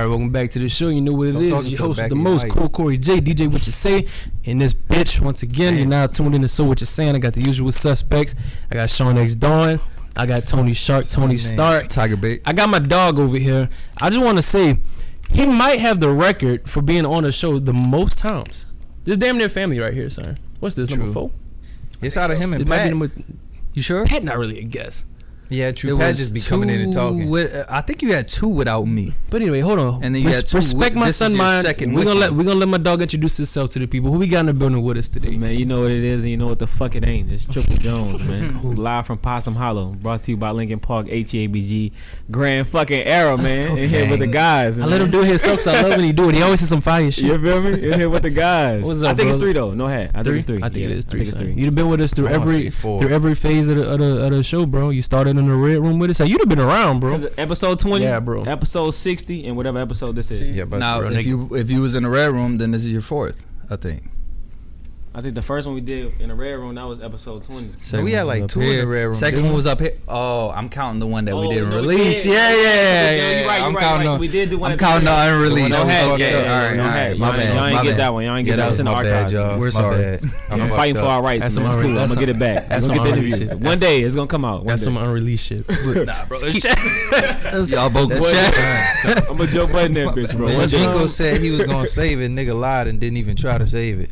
Alright, welcome back to the show. You know what it is. Your host with the most, Cool Corey J, DJ What You Say, and this bitch. Once again, you're now tuned in to SoWhatChaSaying. I got the usual suspects. I got Shaun X Dawn. I got ToneeShark, Tony Stark, Tiger Bait. I got my dog over here. I just want to say, he might have the record for being on the show the most times. This damn near family right here, son. What's this, True. number 4? It's out of him and It might Pat. be number, You sure? Pat not really a guess. Yeah, true. Pat just be coming in and talking. I think you had 2 without me. But anyway, hold on. And then you had 2 respect my this son is your mind. second We're with gonna you. let my dog introduce himself to the people. Who we got in the building with us today? Man, you know what it is and you know what the fuck it ain't. It's Tripple Jones, man. Live from Possum Hollow. Brought to you by Lincoln Park, HEABG. Grand fucking era, man. In here with the guys. I let him do it himself because I love when he do it. He always says some fire shit. You feel me? In here with the guys. What's up, I think it's brother? 3 though. No hat. I think it's 3. I think it is 3. I think it's 3. You've been with us through I wanna every say 4. through every phase of the show, bro. You started in the red room with us. You'd have been around, bro. Episode 20, Yeah, bro. Episode 60, and whatever episode this is. Yeah, but Now, bro, if you was in the red room, then this is your 4th, I think. I think the first one we did in the red room, that was episode 20. Second we had one was like up 2 in here. the red room. Second didn't one we? was up here. Oh, I'm counting the one that we Oh, didn't no, we release. did. Yeah. You're right, I'm you're counting right. on. We did do one. I'm counting on unreleased. No hat. fucked Yeah, up. yeah, All right, no all hat. right. My Y'all bad. ain't My get bad. that one. Y'all ain't get Yeah, that that one. was It's in the my bad, archives. y'all. We're My sorry. bad. I'm fucked fighting for up. our rights. That's Man. some It's cool. I'm unreleased- gonna get it back. that's We're some gonna get the unreleased interview. shit. One day it's gonna come out. One That's day. some unreleased shit. Nah, bro. Y'all both That's chat. I'm a Joe Budden that bitch, bro. Man, One day. Jinko said he was gonna save it. Nigga lied and didn't even try to save it.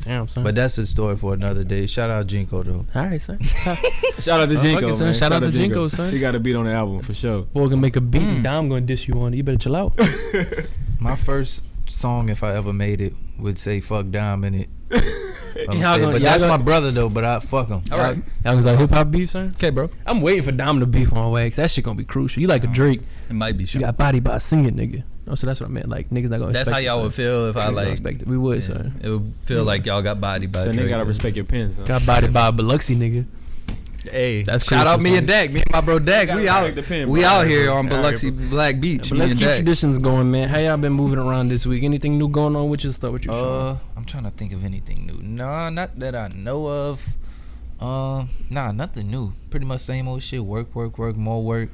Damn, son. But that's a story for another day. Shout out Jinko though. All right, son. Shout out to Oh, Jinko, fuck it, son. man. Shout out to Jinko, son. He got a beat on the album for sure. Boy gonna make a beat and Dom gonna diss you on it. You better chill out. My first song, if I ever made it, would say "fuck Dom" in it. Y'all But gonna- that's y'all my gonna- brother though. But I fuck him. All right. Y'all was like hip hop beef, son. Okay, bro. I'm waiting for Dom to beef on wax. That shit gonna be crucial. You like a Drake. It might be You sure. got body by a singing nigga. Oh, so that's what I meant. Like niggas not gonna. That's respect how it, y'all son. would feel if I Niggas gonna like. respect it. We would, Yeah, son. it would feel like y'all got bodied by So Drake. they gotta respect your pen, son. Got body by a Biloxi nigga. Hey, That's shout crucial, out me son. and Dak. Me and my bro Dak. gotta We out. respect the pen, We bro. out here on All right, Biloxi bro. Black Beach. But Me let's and keep Dak. traditions going, man. How y'all been moving around this week? Anything new going on with you? Start with you, Shaun. I'm trying to think of anything new. Nah, not that I know of. Nah, nothing new. Pretty much same old shit. Work, more work.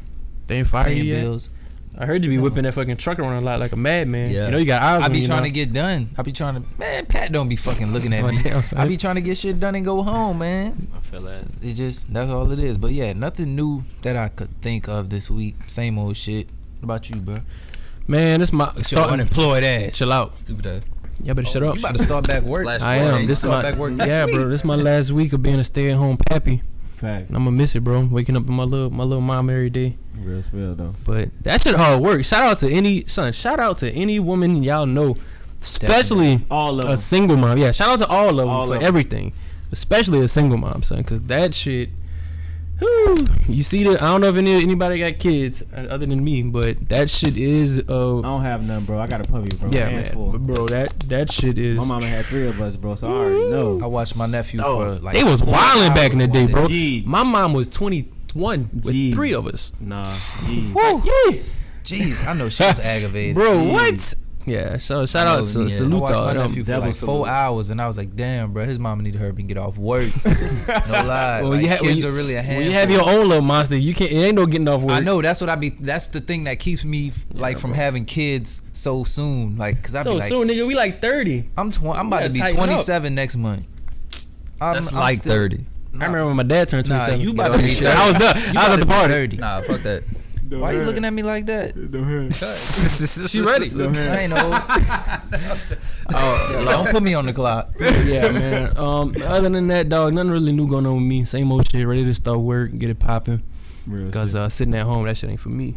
They ain't fired you Paying yet? bills. I heard you be whipping that fucking truck around a lot like a madman. Yeah. You know you got eyes I on be you trying now. to get done. I be trying to. Man, Pat don't be fucking looking at Oh, me. damn, son. I be trying to get shit done and go home, man. I feel that. It's just that's all it is. But yeah, nothing new that I could think of this week. Same old shit. What about you, bro? Man, this my starting. unemployed ass. Chill out. Stupid ass. Y'all better shut up. You about to start back work? Splash I Boy. am. You This is start my back work next yeah, week. bro. This is my last week of being a stay-at-home pappy. Fact. I'm gonna miss it, bro. Waking up with my little mom every day. Real spill though. But that shit hard work. Shout out to any woman y'all know, especially All of a them. single mom. Yeah, shout out to all of them All for of 'em. everything, especially a single mom, son. Cause that shit. Whew, you see that? I don't know if anybody got kids other than me, but that shit is I don't have none, bro. I got a puppy, bro. yeah, Handful. man. But bro, that shit is. My mama had 3 of us, bro. So I already know. I watched my nephew Oh, for like. They was 4 wilding back in the hours day, one bro. Gee. My mom was 21 with Gee. 3 of us. Nah. Gee. Woo. Jeez, I know she was aggravated. Bro, Gee. what? Yeah, so shout I out know, to yeah. I salute watched to all my them. nephew for Devil like 4 salute. hours, and I was like, "Damn, bro, his mama need to hurry up and get off work." No lie, Well, like, you ha- when kids you- are really a handful. When you have your own little monster, you can't. It ain't no getting off work. I know that's what I be. That's the thing that keeps me like from having kids so soon. Like, cause I So be like, soon, nigga, we like 30. I'm about gotta to be tighten up. 27 next month. That's I'm like still- 30. I remember when my dad turned Nah, 27. you about to be 30. I was done. You I was about at to the be party. 30. Nah, fuck that. Why you looking at me like that? She ready. I ain't know. Don't put me on the clock. Yeah, man. Other than that, dog, nothing really new going on with me. Same old shit. Ready to start work, get it popping. Real Cause shit. sitting at home, that shit ain't for me.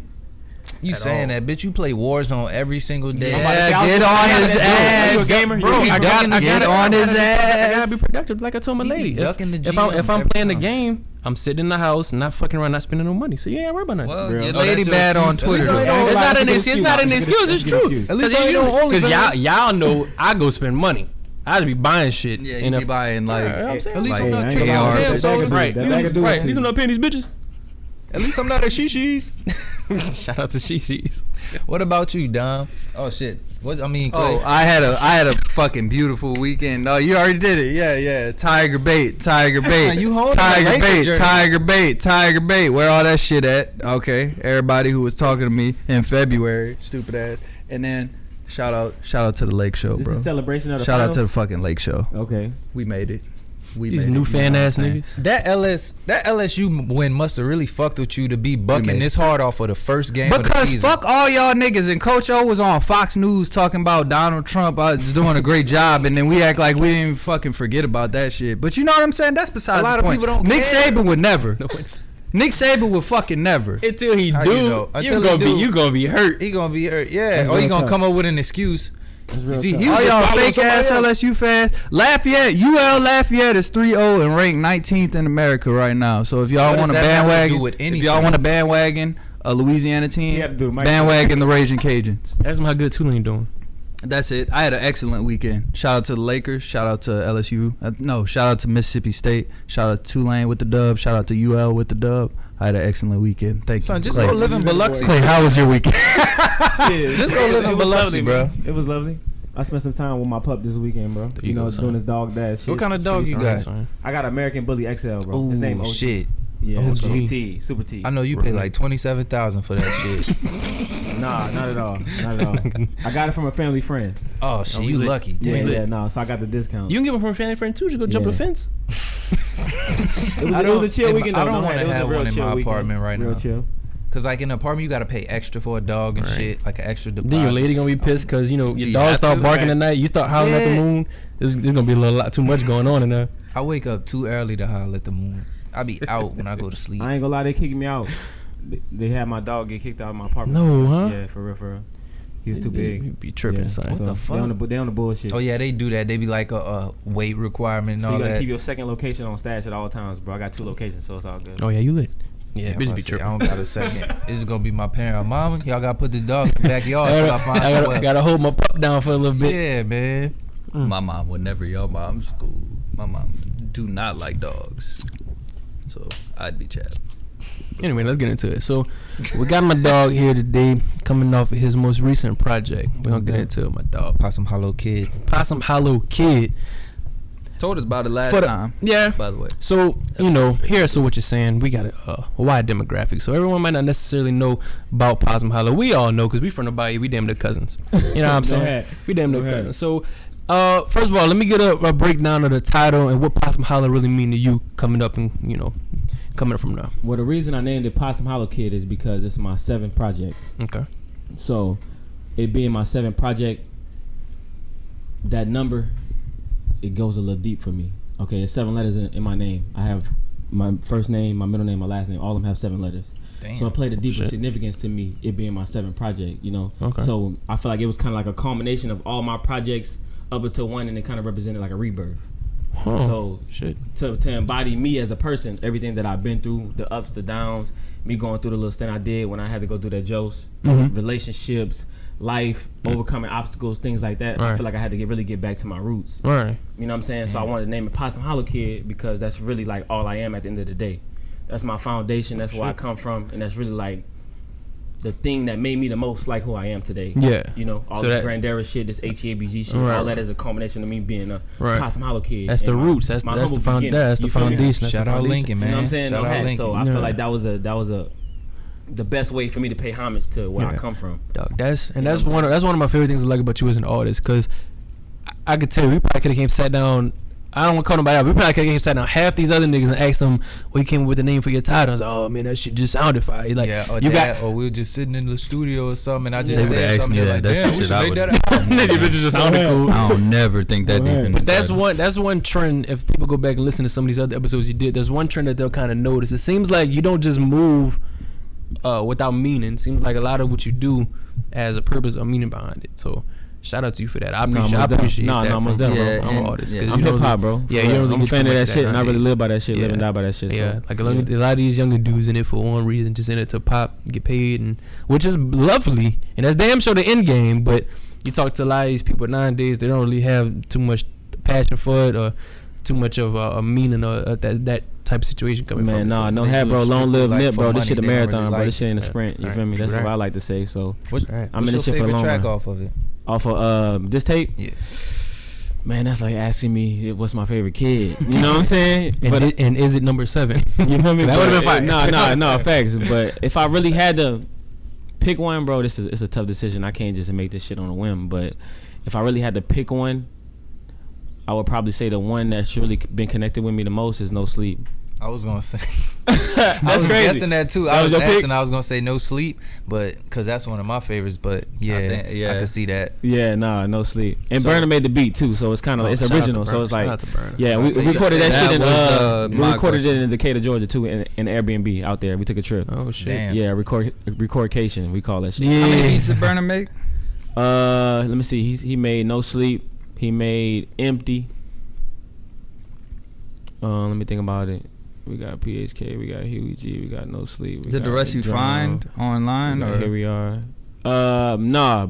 You saying that, bitch? You play Warzone every single day. Yeah, get on his ass. You a gamer? Bro, You I a got gamer? to Get on his I gotta be ass. productive, like I told my He be lady. ducking the If I'm GM every playing the time. game, I'm sitting in the house, not fucking around, not spending no money. So you ain't worry about nothing. Well, Real. your Oh, lady that's your bad on excuse. Twitter. At least I though. know It's not an It's excuse. It's an not an excuse. excuse. It's It's an true. excuse. At least Cause I know Cause OnlyFans. y'all know I go spend money. I just be buying shit. Yeah, And you if- be buying like, Yeah, I'm saying. At least like I'm not ain't tripping gonna on lie. him, That so nigga do- Right, that nigga do right. it. These are not paying these bitches. At least I'm not a shishis. Shout out to Shishis. What about you, Dom? Oh shit. What I mean, Clay. Oh, I had a fucking beautiful weekend. Oh, you already did it. Yeah. Tiger bait. You holding Tiger a Laker bait. jersey. Tiger bait. Where all that shit at? Okay, everybody who was talking to me in February, stupid ass. And then shout out to the Lake Show, This bro. is a celebration of the Shout out finals? to the fucking Lake Show. Okay. We made it. These new fan ass niggas. That LSU win must have really fucked with you to be bucking this hard off of the first game of the Because season. fuck all y'all niggas, and Coach O was on Fox News talking about Donald Trump is doing a great job, and then we act like we didn't even fucking forget about that shit. But you know what I'm saying? That's besides A lot the of point. people don't Nick care. Saban would never. Nick Saban would fucking never. Until he How do, you know? Until you gonna be hurt. He gonna be hurt. Yeah. That's Or he real gonna tough. come up with an excuse. You see, he All was just y'all following fake ass somebody else. LSU fans. Lafayette is 3-0 and ranked 19th in America right now. So if y'all What want a does that have to bandwagon, do with if anything? y'all want a bandwagon, a Louisiana team, He had to do Mike bandwagon the Raging Cajuns. Ask him how good Tulane doing. That's it. I had an excellent weekend. Shout out to the Lakers. Shout out to LSU. Shout out to Mississippi State. Shout out to Tulane with the dub. Shout out to UL with the dub. I had an excellent weekend. Thank Son, you. just Clay. go live in Biloxi. Clay, how was your weekend? Just go live in Biloxi, bro. It was lovely. I spent some time with my pup this weekend, bro. There you go, son. Doing his dog dad shit. What kind of dog you got? I got American Bully XL, bro. His name Oh OG. shit! Yeah, OG. Super T. Super T. I know you pay like $27,000 for that shit. Nah, not at all. Not at all. I got it from a family friend. Oh shit, we you lit. lucky. Yeah, Damn. yeah, no. So I got the discount. You can get one from a family friend too. Just go jump Yeah. the fence. I It was a chill don't- weekend. I though. don't No, wanna it was a have real one in chill my weekend. apartment right Real now. chill. Cause like in an apartment, you gotta pay extra for a dog and Right. shit, like an extra deposit. Then your lady gonna be pissed because your You dog have start to, barking right? at night. You start howling at the Yeah. moon. There's gonna be a lot too much going on in there. I wake up too early to holler at the moon. I be out when I go to sleep. I ain't gonna lie, they kicked me out. They had my dog get kicked out of my apartment. No, huh? Yeah, for real. He was too big. You be tripping, Yeah. son. What the fuck? They on the bullshit. Oh yeah, they do that. They be like a weight requirement and So all you gotta that. keep your second location on stash at all times, bro. I got 2 locations, so it's all good. Oh yeah, you lit. Yeah, Yeah, bitch I be say, I tripping. don't got a second. It's gonna be my parent. Mama, y'all gotta put this dog in the backyard till I find I somewhere. gotta hold my pup down for a little bit. Yeah, man. My mom would never. Your mom's cool. My mom do not like dogs. So I'd be chapped. Anyway, let's get into it. So we got my dog here today, coming off of his most recent project. We're gonna get into it, my dog. Possum Hollow Kid. Possum Hollow Kid. Told us about it last For the- time. Yeah. By the way. So, here, so what you're saying, we got a wide demographic. So everyone might not necessarily know about Possum Hollow. We all know because we from the Bayou. We damn near cousins. You know what I'm Go saying? ahead. We damn near Go ahead. cousins. So, first of all, let me get a breakdown of the title and what Possum Hollow really mean to you coming up and, coming up from now. Well, the reason I named it Possum Hollow Kid is because it's my 7th project. Okay. So, it being my 7th project, that number, it goes a little deep for me. Okay, it's 7 letters in my name. I have my first name, my middle name, my last name. All of them have 7 letters. Damn. So it played a deeper Shit. significance to me, it being my 7th project, Okay. So I feel like it was kind of like a culmination of all my projects up until one, and it kind of represented like a rebirth. Huh. So Shit. to embody me as a person, everything that I've been through, the ups, the downs, me going through the little stint I did when I had to go through that Jose, Mhm. relationships, life, overcoming obstacles, things like that. I Right. feel like I had to really get back to my roots. All right. You know what I'm saying? So I wanted to name it Possum Hollow Kid because that's really like all I am at the end of the day. That's my foundation. That's where I come from, and that's really like the thing that made me the most like who I am today. Yeah. All So this that- Grandera shit, this HEABG shit, Right. all that is a culmination of me being a Right. Possum Hollow Kid. That's the and roots. That's my the humble found. beginning. That's the You feel me? foundation. That's Shout the out foundation. Lincoln, man. You know what I'm saying? Shout No out hat. Lincoln. So I Yeah. feel like that was the best way for me to pay homage to where I Yeah. come from. Dog, that's You know what I'm one of my favorite things I like about you as an artist, because I could tell you, we probably could have came sat down. I don't want to call nobody out. We probably could have came sat down half these other niggas and asked them, "Well, you came up with the name for your title." I was like, "Oh man, that shit just sounded fire." Like, Yeah, or you that, or we were just sitting in the studio or something, and I They just would've said asked something me they're that. like, That's damn, the we shit should I make would- that out. nigga, bitch just sounded cool. I don't never think that deep in But the that's title. that's one trend. If people go back and listen to some of these other episodes you did, there's one trend that they'll kind of notice. It seems like you don't just move without meaning. It seems like a lot of what you do has a purpose or meaning behind it. So shout out to you for that. I appreciate that. most from definitely. I'm an artist. yeah. 'cause I'm you don't hip hop, really- bro. Yeah, you don't really I'm a get fan too of much that shit, and I really nowadays. live by that shit, live Yeah. and die by that shit. Yeah, So. like a lot of these younger dudes in it for one reason, just in it to pop, get paid, and which is lovely, and that's damn sure the end game. But you talk to a lot of these people nowadays, they don't really have too much passion for it or too much of a meaning or that type of situation coming Man, from. nah, So, no they hat, do bro. it Long strictly, live like, Nip, for bro. This money. shit a They don't marathon, really bro. like This shit ain't a it. sprint. You Right, feel me? That's right. what I like to say. So What's Right. I'm in your this shit for the favorite long track run. off of it? Off of this tape, Yeah. man, that's like asking me what's my favorite kid. You know what I'm saying? and is it number 7? You feel me? That would've been But, fire. No, facts. But if I really had to pick one, bro, it's a tough decision. I can't just make this shit on a whim. But if I really had to pick one, I would probably say the one that's really been connected with me the most is No Sleep. I was gonna say that's I was crazy. guessing that too. I was gonna say No Sleep, but because that's one of my favorites. But I can see that. Yeah, No Sleep. And Burner made the beat too, so it's kind of it's original. So it's like, yeah, we recorded that shit in we recorded it in Decatur, Georgia too, in Airbnb out there. We took a trip. Oh shit. Damn. Yeah, recordcation we call that shit. How many beats did Burner make? Let me see. He made No Sleep. He made Empty. Let me think about it. We got PHK, we got Huey G, we got No Sleep. Did the rest you find online? Or? Here we are. Nah,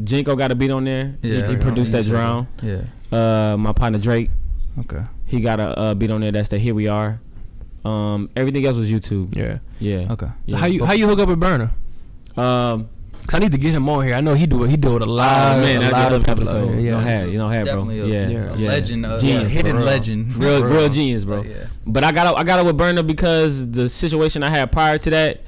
Jinko got a beat on there. Yeah, he produced that Drown. Yeah. My partner Drake. Okay. He got a beat on there. That's the Here We Are. Everything else was YouTube. Yeah. Okay. So how you hook up with Burner? Cause I need to get him on here. I know he do it a lot. Man, a lot of episode. You don't have, bro. Definitely a legend, genius, hidden legend, real genius, bro. But I got it with Burner because the situation I had prior to that,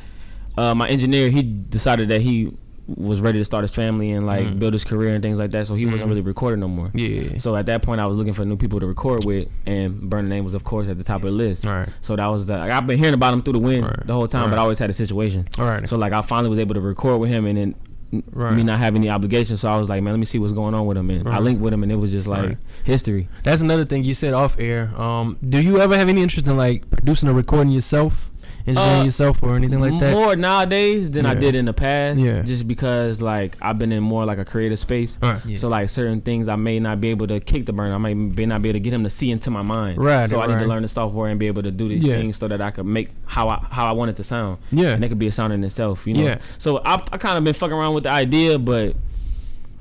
my engineer, he decided that he was ready to start his family and like build his career and things like that, so he wasn't really recording no more. Yeah. So at that point, I was looking for new people to record with, and Burner name was of course at the top of the list. Right. So that was I've been hearing about him through the wind the whole time, but I always had a situation. Right. So like I finally was able to record with him, and then me not having any obligation, so I was like, man, let me see what's going on with him, and I linked with him, and it was just like history. That's another thing you said off air. Do you ever have any interest in like producing or recording yourself? Engineering yourself or anything like that? More nowadays than I did in the past. Yeah. Just because like I've been in more like a creative space. Right. Yeah. So like certain things I may not be able to kick the burner. I may not be able to get him to see into my mind. Right. So I need to learn the software and be able to do these things so that I could make how I want it to sound. Yeah. And it could be a sound in itself, you know. Yeah. So I kind of been fucking around with the idea, but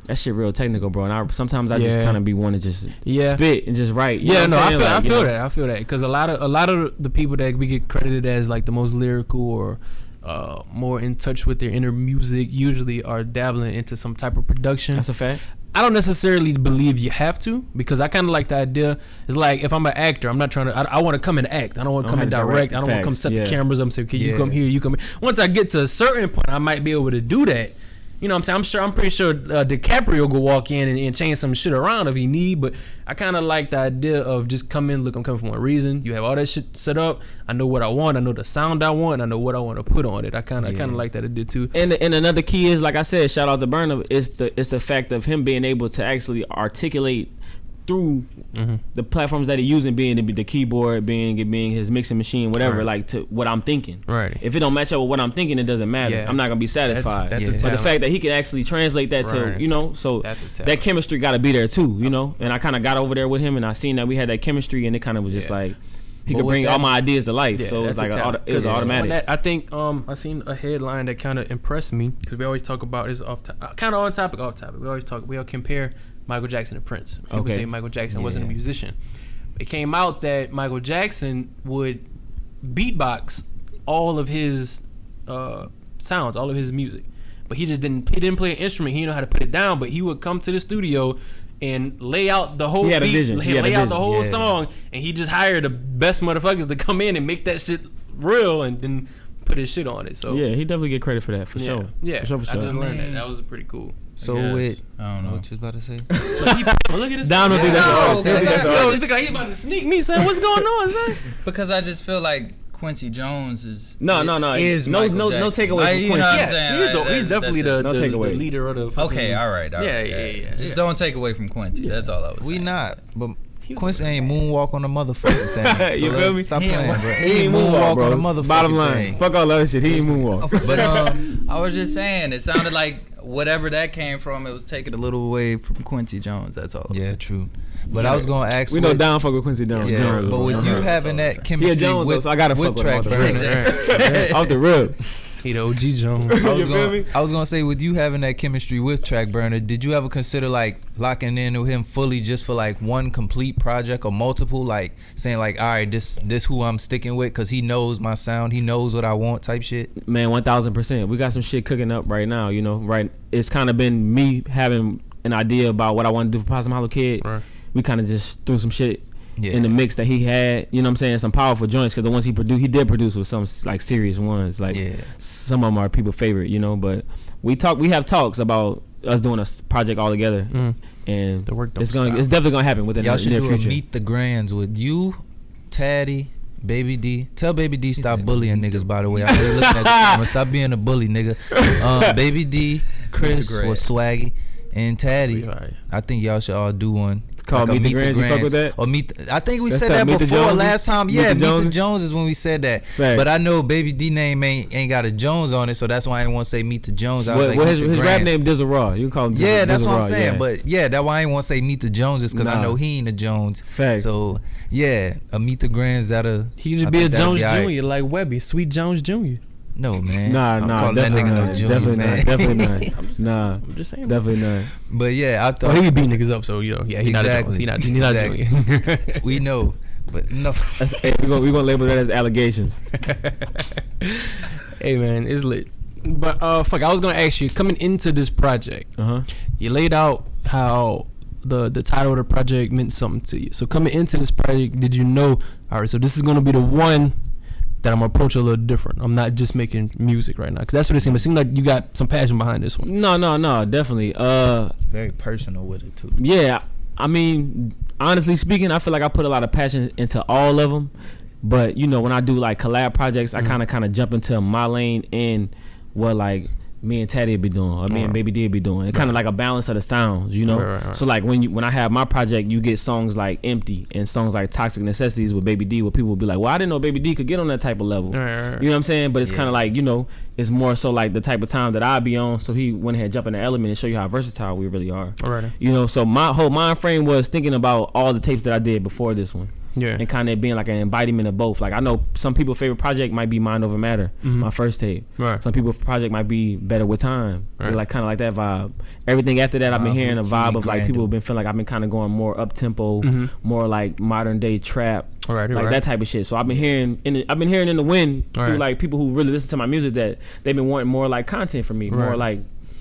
that shit real technical, bro. And sometimes I just kind of be wanting to just spit and just write. You know what I'm saying? I feel that because a lot of the people that we get credited as like the most lyrical or more in touch with their inner music usually are dabbling into some type of production. That's a fact. I don't necessarily believe you have to, because I kind of like the idea. It's like if I'm an actor, I'm not trying to. I want to come and act. I don't want to come and direct. I don't want to come set the cameras up and say, okay, you come here, you come here. Once I get to a certain point, I might be able to do that. You know what I'm saying? I'm pretty sure DiCaprio could walk in and change some shit around if he need, but I kind of like the idea of just come in, look, I'm coming for one reason. You have all that shit set up. I know what I want. I know the sound I want. I know what I want to put on it. I kind of like that idea too. And another key is, like I said, shout out to Burner, it's the fact of him being able to actually articulate through the platforms that he's using, being the keyboard, being his mixing machine, whatever, like to what I'm thinking. Right. If it don't match up with what I'm thinking, it doesn't matter. I'm not gonna be satisfied. That's but the fact that he can actually translate that to, you know, so that chemistry got to be there too, you know. And I kind of got over there with him, and I seen that we had that chemistry, and it kind of was just like he could bring all my ideas to life. So it was like it was automatic. I think I seen a headline that kind of impressed me, because we always talk about this kind of on topic, off topic. We all compare Michael Jackson and Prince. People say Michael Jackson wasn't a musician. It came out that Michael Jackson would beatbox all of his sounds, all of his music, but he didn't play an instrument. He didn't know how to put it down, but he would come to the studio and lay out the whole beat, lay out the whole song, and he just hired the best motherfuckers to come in and make that shit real and then put his shit on it. So yeah, he definitely get credit for that, for sure. Yeah, for sure. I just learned that. That was pretty cool. So with I don't know what you was about to say. Look at this. Down don't think that's Yo, this guy, he about to sneak me, son. What's going on, son? Because I just feel like Quincy Jones is no takeaway from Quincy. He's definitely the leader of the fucking, okay, all right. Yeah. Just don't take away from Quincy. That's all I was saying. We not, but Quincy ain't moonwalk on the motherfucking thing. So you feel me? Stop playing, bro. He ain't moonwalk, bro. On the motherfucking Bottom line, thing. fuck all that other shit. He ain't moonwalk. But I was just saying, it sounded like whatever that came from, it was taken a little away from Quincy Jones. That's all. Yeah, true. But I was gonna ask. We know down fuck with Quincy Jones. Yeah, but with you having that chemistry Jones, with so I gotta fuck with track burner, off the rip. He the OG Jones. I was gonna say, with you having that chemistry with Track Burner, did you ever consider like locking in with him fully just for like one complete project or multiple, like saying like, all right, this who I'm sticking with because he knows my sound, he knows what I want type shit? Man, 1000%. We got some shit cooking up right now. You know, right? It's kind of been me having an idea about what I want to do for Possum Hollow Kid. Right. We kind of just threw some shit in the mix that he had. You know what I'm saying? Some powerful joints, because the ones he did produce with some like serious ones. Like some of them are people's favorite, you know. But we have talks about us doing a project all together, and the work it's definitely gonna happen within the near future. Y'all should do a Meet the Grands with you, Taddy, Baby D. Tell Baby D stop bullying niggas, by the way. I'm really looking at the camera. Stop being a bully, nigga. Baby D, Chris, or Swaggy, and Taddy. I think y'all should all do one. Called like Meet the Grands. You fuck with that? Or I think we said that before last time. Yeah, Meet the Jones is when we said that. Right. But I know Baby D name ain't got a Jones on it, so that's why I didn't want to say Meet the Jones. I was like, his rap name Dizzle Raw. You can call him Dizzle. Yeah, that's what I'm saying. But yeah, that's why I didn't want to say Meet the Joneses, because I know he ain't a Jones. Fact. So yeah, a Meet the Grands he could just be a Jones Jr. like Webby, Sweet Jones Jr. No, man. Nah, definitely not. Definitely not. I'm just saying. Definitely not. But yeah, I thought he be beating niggas up, so you know, he not a Jones. He not Junior. We know, but no. We gonna label that as allegations. Hey man, it's lit. But I was gonna ask you, coming into this project, you laid out how the title of the project meant something to you. So coming into this project, did you know, all right, so this is gonna be the one that I'm gonna approach a little different. I'm not just making music right now, because that's what it seems. It seems like you got some passion behind this one. No, definitely. Very personal with it too. Yeah, I mean, honestly speaking, I feel like I put a lot of passion into all of them. But you know, when I do like collab projects, I kind of jump into my lane and what like me and Teddy be doing, or me and Baby D be doing. It's kind of like a balance of the sounds, you know. Right. So like when I have my project, you get songs like Empty and songs like Toxic Necessities with Baby D, where people will be like, well, I didn't know Baby D could get on that type of level. Right. You know what I'm saying? But it's kind of like, you know, it's more so like the type of time that I be on. So he went ahead and jump in the element and show you how versatile we really are. Right. You know, so my whole mind frame was thinking about all the tapes that I did before this one. Yeah. And kind of being like an embodiment of both. Like I know some people's favorite project might be Mind Over Matter, my first tape. Right. Some people's project might be Better With Time. Right. They're like kind of like that vibe. Everything after that, I've been hearing a vibe of like people have been feeling like I've been kind of going more up tempo, more like modern day trap, like that type of shit. So I've been hearing in the wind through like people who really listen to my music that they've been wanting more like content from me, more like.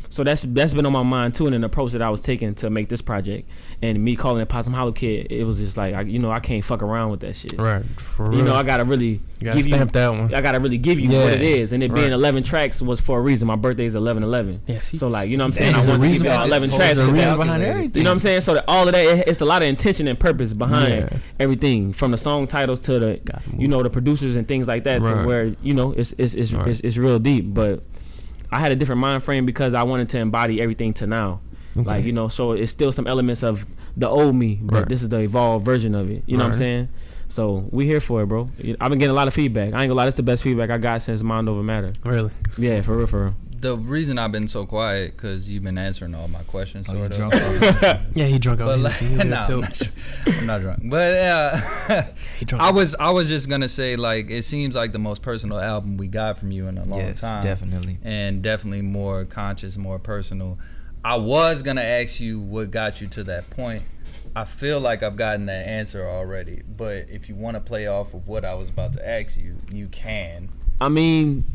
So that's been on my mind too, and an approach that I was taking to make this project, and me calling it Possum Hollow Kid, it was just like I can't fuck around with that shit. Right. For real. You know, I gotta really that one. I gotta really give you what it is, and it being 11 tracks was for a reason. My birthday is 11/11. Yes. So like, you know what I'm saying? I want to give you all 11 tracks. There's a reason behind everything. You know what I'm saying? So that all of that, it's a lot of intention and purpose behind everything, from the song titles to the the producers and things like that, to where it's real deep, but. I had a different mind frame because I wanted to embody everything to now. Okay. Like, you know, so it's still some elements of the old me, but this is the evolved version of it. You know what I'm saying? So we here for it, bro. I've been getting a lot of feedback. I ain't gonna lie, that's the best feedback I got since Mind Over Matter. Really? Yeah, for real. The reason I've been so quiet, because you've been answering all my questions. Oh, drunk? Yeah, he drunk. I'm not drunk. But I was just gonna say, like, it seems like the most personal album we got from you in a long time. Definitely. And definitely more conscious, more personal. I was gonna ask you what got you to that point. I feel like I've gotten that answer already. But if you want to play off of what I was about to ask you, you can. I mean,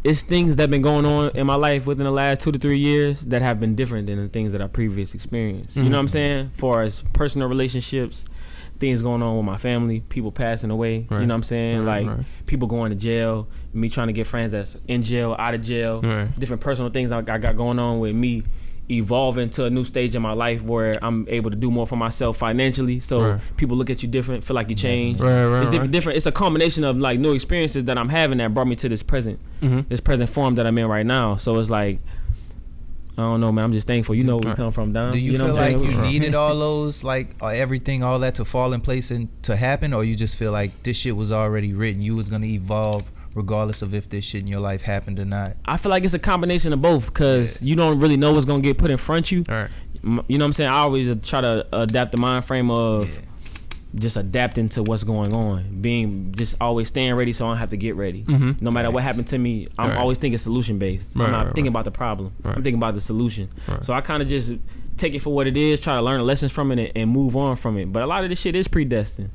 it's things that have been going on in my life within the last 2 to 3 years that have been different than the things that I previously experienced. You know what I'm saying? Far as personal relationships, things going on with my family, people passing away. You know what I'm saying? People going to jail, me trying to get friends that's in jail, out of jail, different personal things I got going on with me. Evolving to a new stage in my life where I'm able to do more for myself financially, so people look at you different, feel like you changed. It's different. It's a combination of like new experiences that I'm having that brought me to this present form that I'm in right now. So it's like, I don't know, man. I'm just thankful. You know where we come from, Dom. Do you feel like you needed all those, like everything, all that to fall in place and to happen, or you just feel like this shit was already written, you was gonna evolve regardless of if this shit in your life happened or not? I feel like it's a combination of both, because you don't really know what's gonna get put in front of you. You know what I'm saying? I always try to adapt the mind frame of just adapting to what's going on, being just always staying ready, so I don't have to get ready. No matter what happened to me, I'm always thinking solution based. I'm not thinking about the problem. I'm thinking about the solution. So I kind of just take it for what it is, try to learn the lessons from it, and move on from it. But a lot of this shit is predestined.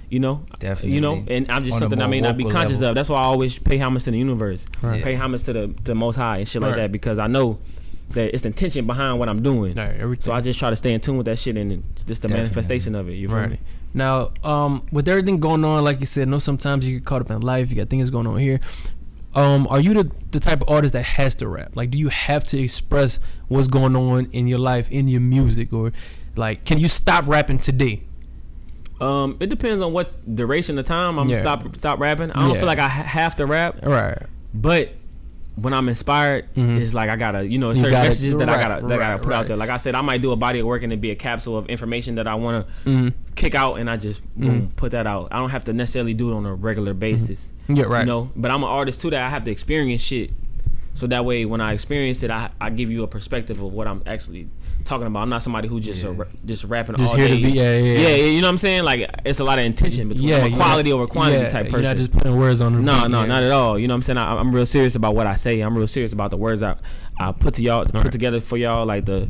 You know, definitely. You know, and I'm just something I may not be conscious of. That's why I always pay homage to the universe, pay homage to the Most High and shit like that, because I know that it's intention behind what I'm doing. Right, everything. So I just try to stay in tune with that shit, and just the manifestation of it. You feel me? Now, with everything going on, like you said, I know sometimes you get caught up in life. You got things going on here. Are you the type of artist that has to rap? Like, do you have to express what's going on in your life, in your music, or like, can you stop rapping today? It depends on what duration of time I'm stop rapping. I don't feel like I have to rap. Right. But when I'm inspired, it's like I gotta, certain messages that I gotta put out there. Like I said, I might do a body of work and it be a capsule of information that I want to kick out, and I just boom, put that out. I don't have to necessarily do it on a regular basis. Yeah, right. But I'm an artist too, that I have to experience shit. So that way, when I experience it, I give you a perspective of what I'm actually talking about. I'm not somebody who just rapping just all here day. To be, yeah. You know what I'm saying? Like, it's a lot of intention between I'm a quality over quantity type person. You're not just putting words on the No, not at all. You know what I'm saying? I'm real serious about what I say. I'm real serious about the words I put to y'all, put together for y'all, like the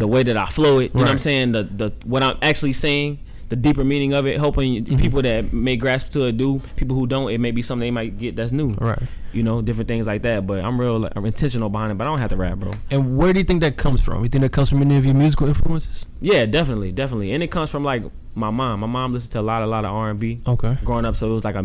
way that I flow it. You know what I'm saying? The what I'm actually saying, the deeper meaning of it, hoping people that may grasp to it do, people who don't, it may be something they might get that's new. Right. Different things like that. But I'm intentional behind it, but I don't have to rap, bro. And where do you think that comes from? You think that comes from any of your musical influences? Yeah, definitely. And it comes from like my mom. My mom listens to a lot of R&B. Okay. Growing up, so it was like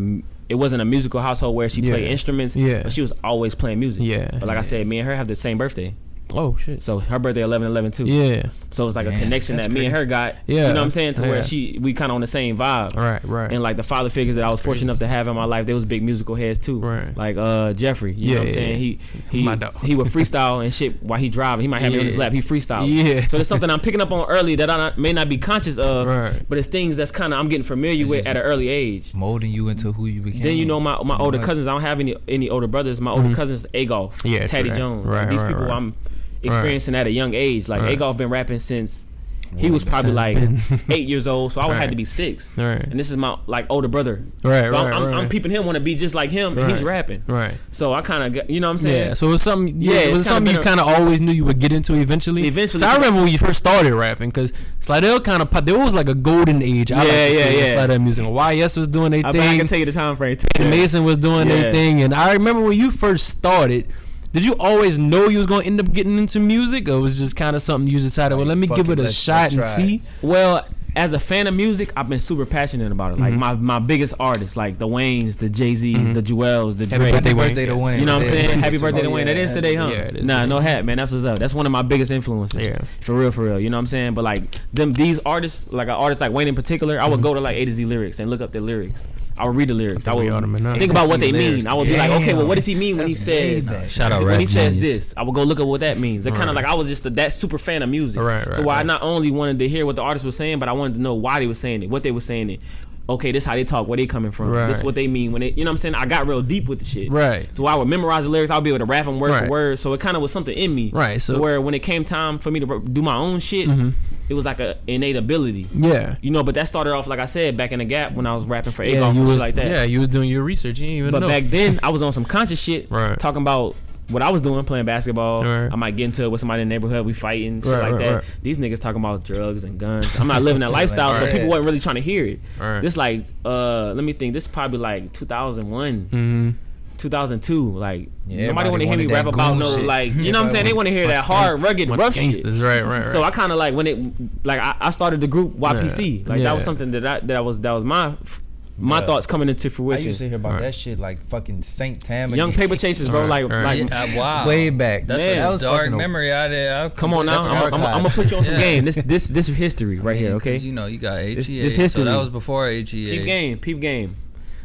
it wasn't a musical household where she played instruments, but she was always playing music. Yeah. But like I said, me and her have the same birthday. Oh shit! So her birthday 11/11 too. Yeah. So it's like a connection that me and her got. Yeah. You know what I'm saying? To where we kind of on the same vibe. Right. And like the father figures that I was fortunate enough to have in my life, they was big musical heads too. Right. Like Jeffrey. You know what I'm saying? He would freestyle and shit while he driving. He might have me on his lap. He freestyle. Yeah. So it's something I'm picking up on early that I may not be conscious of. Right. But it's things that's kind of I'm getting familiar with at an early age. Molding you into who you became. Then my older cousins. I don't have any older brothers. My older cousins, Agolf, Teddy Jones. Right. Like, these people I'm experiencing at a young age. Like Agolf been rapping since he was probably like 8 years old, so I would have to be 6. Right. And this is my like older brother. Right. So I'm peeping him, want to be just like him, and he's rapping. Right. So I kind of, you know what I'm saying? Yeah. So it's something. Yeah. It was something you kind of always knew you would get into eventually. So I remember when you first started rapping, because Slidell kind of there was like a golden age. I like to say Slidell music. YS was doing their thing. I can tell you the time frame. Mason was doing their thing, and I remember when you first started. Did you always know you was gonna end up getting into music, or was it just kind of something you decided? Well, let me give it a shot and see. Well, as a fan of music, I've been super passionate about it. Like my biggest artists, like the Waynes, the Jay-Z's, the Joels, the Drake. Happy birthday to Wayne. You know what I'm saying? Happy birthday to Wayne. That is today, huh? Yeah, nah, no hat, man. That's what's up. That's one of my biggest influences. Yeah, for real. You know what I'm saying? But like these artists, like an artist like Wayne in particular, I would go to like A to Z lyrics and look up their lyrics. I would read the lyrics. I would think about what they mean. I would be like, okay, well, what does he mean when he says when he says this? I would go look at what that means. It kind of like I was just that super fan of music. Right. So I not only wanted to hear what the artist was saying, but I wanted to know why they were saying it, what they were saying it. Okay, this is how they talk, where they coming from. Right. This is what they mean when they, you know what I'm saying? I got real deep with the shit. Right. So I would memorize the lyrics. I would be able to rap them word for word. So it kind of was something in me. Right. So where when it came time for me to do my own shit, it was like an innate ability. Yeah. But that started off, like I said, back in the Gap when I was rapping for Agolf and shit like that. Yeah, you was doing your research. You didn't even know. But back then, I was on some conscious shit, talking about what I was doing, playing basketball. I might get into it with somebody in the neighborhood, we fighting, shit like that. Right. These niggas talking about drugs and guns. I'm not living that lifestyle, so people wasn't really trying to hear it. This like, let me think, this probably like 2001. 2002, like nobody want to hear me rap about no shit. Like you know what I'm saying. They want to hear that hard, rugged, rough shit. Right. So I kind of like when it like I started the group YPC. Like that was something that was my thoughts coming into fruition. I used to hear about that shit like fucking Saint Tam. Young Paper Chasers, bro. Wow, way back. That's a dark memory. Come on now, I'm gonna put you on some game. This is history right here, okay? You know you got HEA. This history. So that was before HEA. Peep game.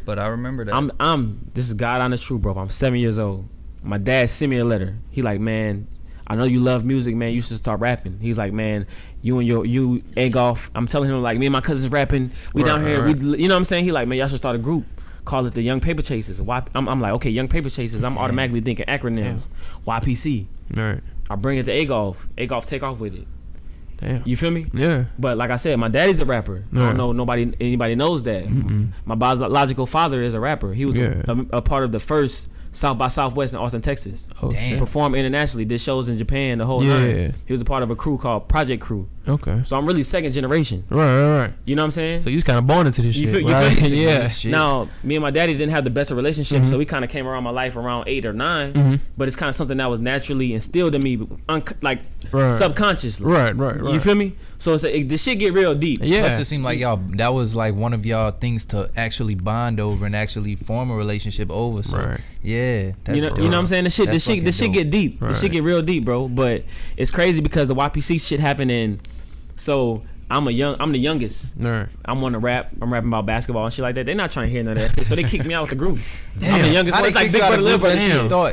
But I remember that. This is God honest truth, bro. I'm 7 years old. My dad sent me a letter. He like, man, I know you love music, man. You should start rapping. He's like, man, you Agolf. I'm telling him like, me and my cousins rapping. We down here. We, you know what I'm saying? He like, man, y'all should start a group. Call it the Young Paper Chasers. I'm like, okay, Young Paper Chasers. I'm automatically thinking acronyms. YPC. Right. I bring it to Agolf. Agolf take off with it. Damn. You feel me? Yeah. But like I said, my daddy's a rapper. I don't know anybody knows that. My biological father is a rapper. He was a part of the first South by Southwest in Austin, Texas. Oh, Damn. shit. Performed internationally, did shows in Japan, the whole Yeah. nine. He was a part of a crew called Project Crew. Okay. So I'm really second generation. Right. You know what I'm saying? So you was kind of born into this You shit, feel right? me? Yeah. Shit. Now, me and my daddy didn't have the best of relationships, so he kind of came around my life around 8 or 9. Mm-hmm. But it's kind of something that was naturally instilled in me, like Right. subconsciously. Right. You feel me? So it's the shit get real deep. Yeah. Plus, it seemed like y'all, that was like one of y'all things to actually bond over and actually form a relationship over. So, Right. yeah. That's You know what I'm saying? The shit get deep. Right. The shit get real deep, bro. But it's crazy because the YPC shit happened in. So I'm the youngest. Right. I'm on the rap. I'm rapping about basketball and shit like that. They're not trying to hear none of that shit. So they kicked me out with the group. I'm the youngest one. It's like big brother, little brother.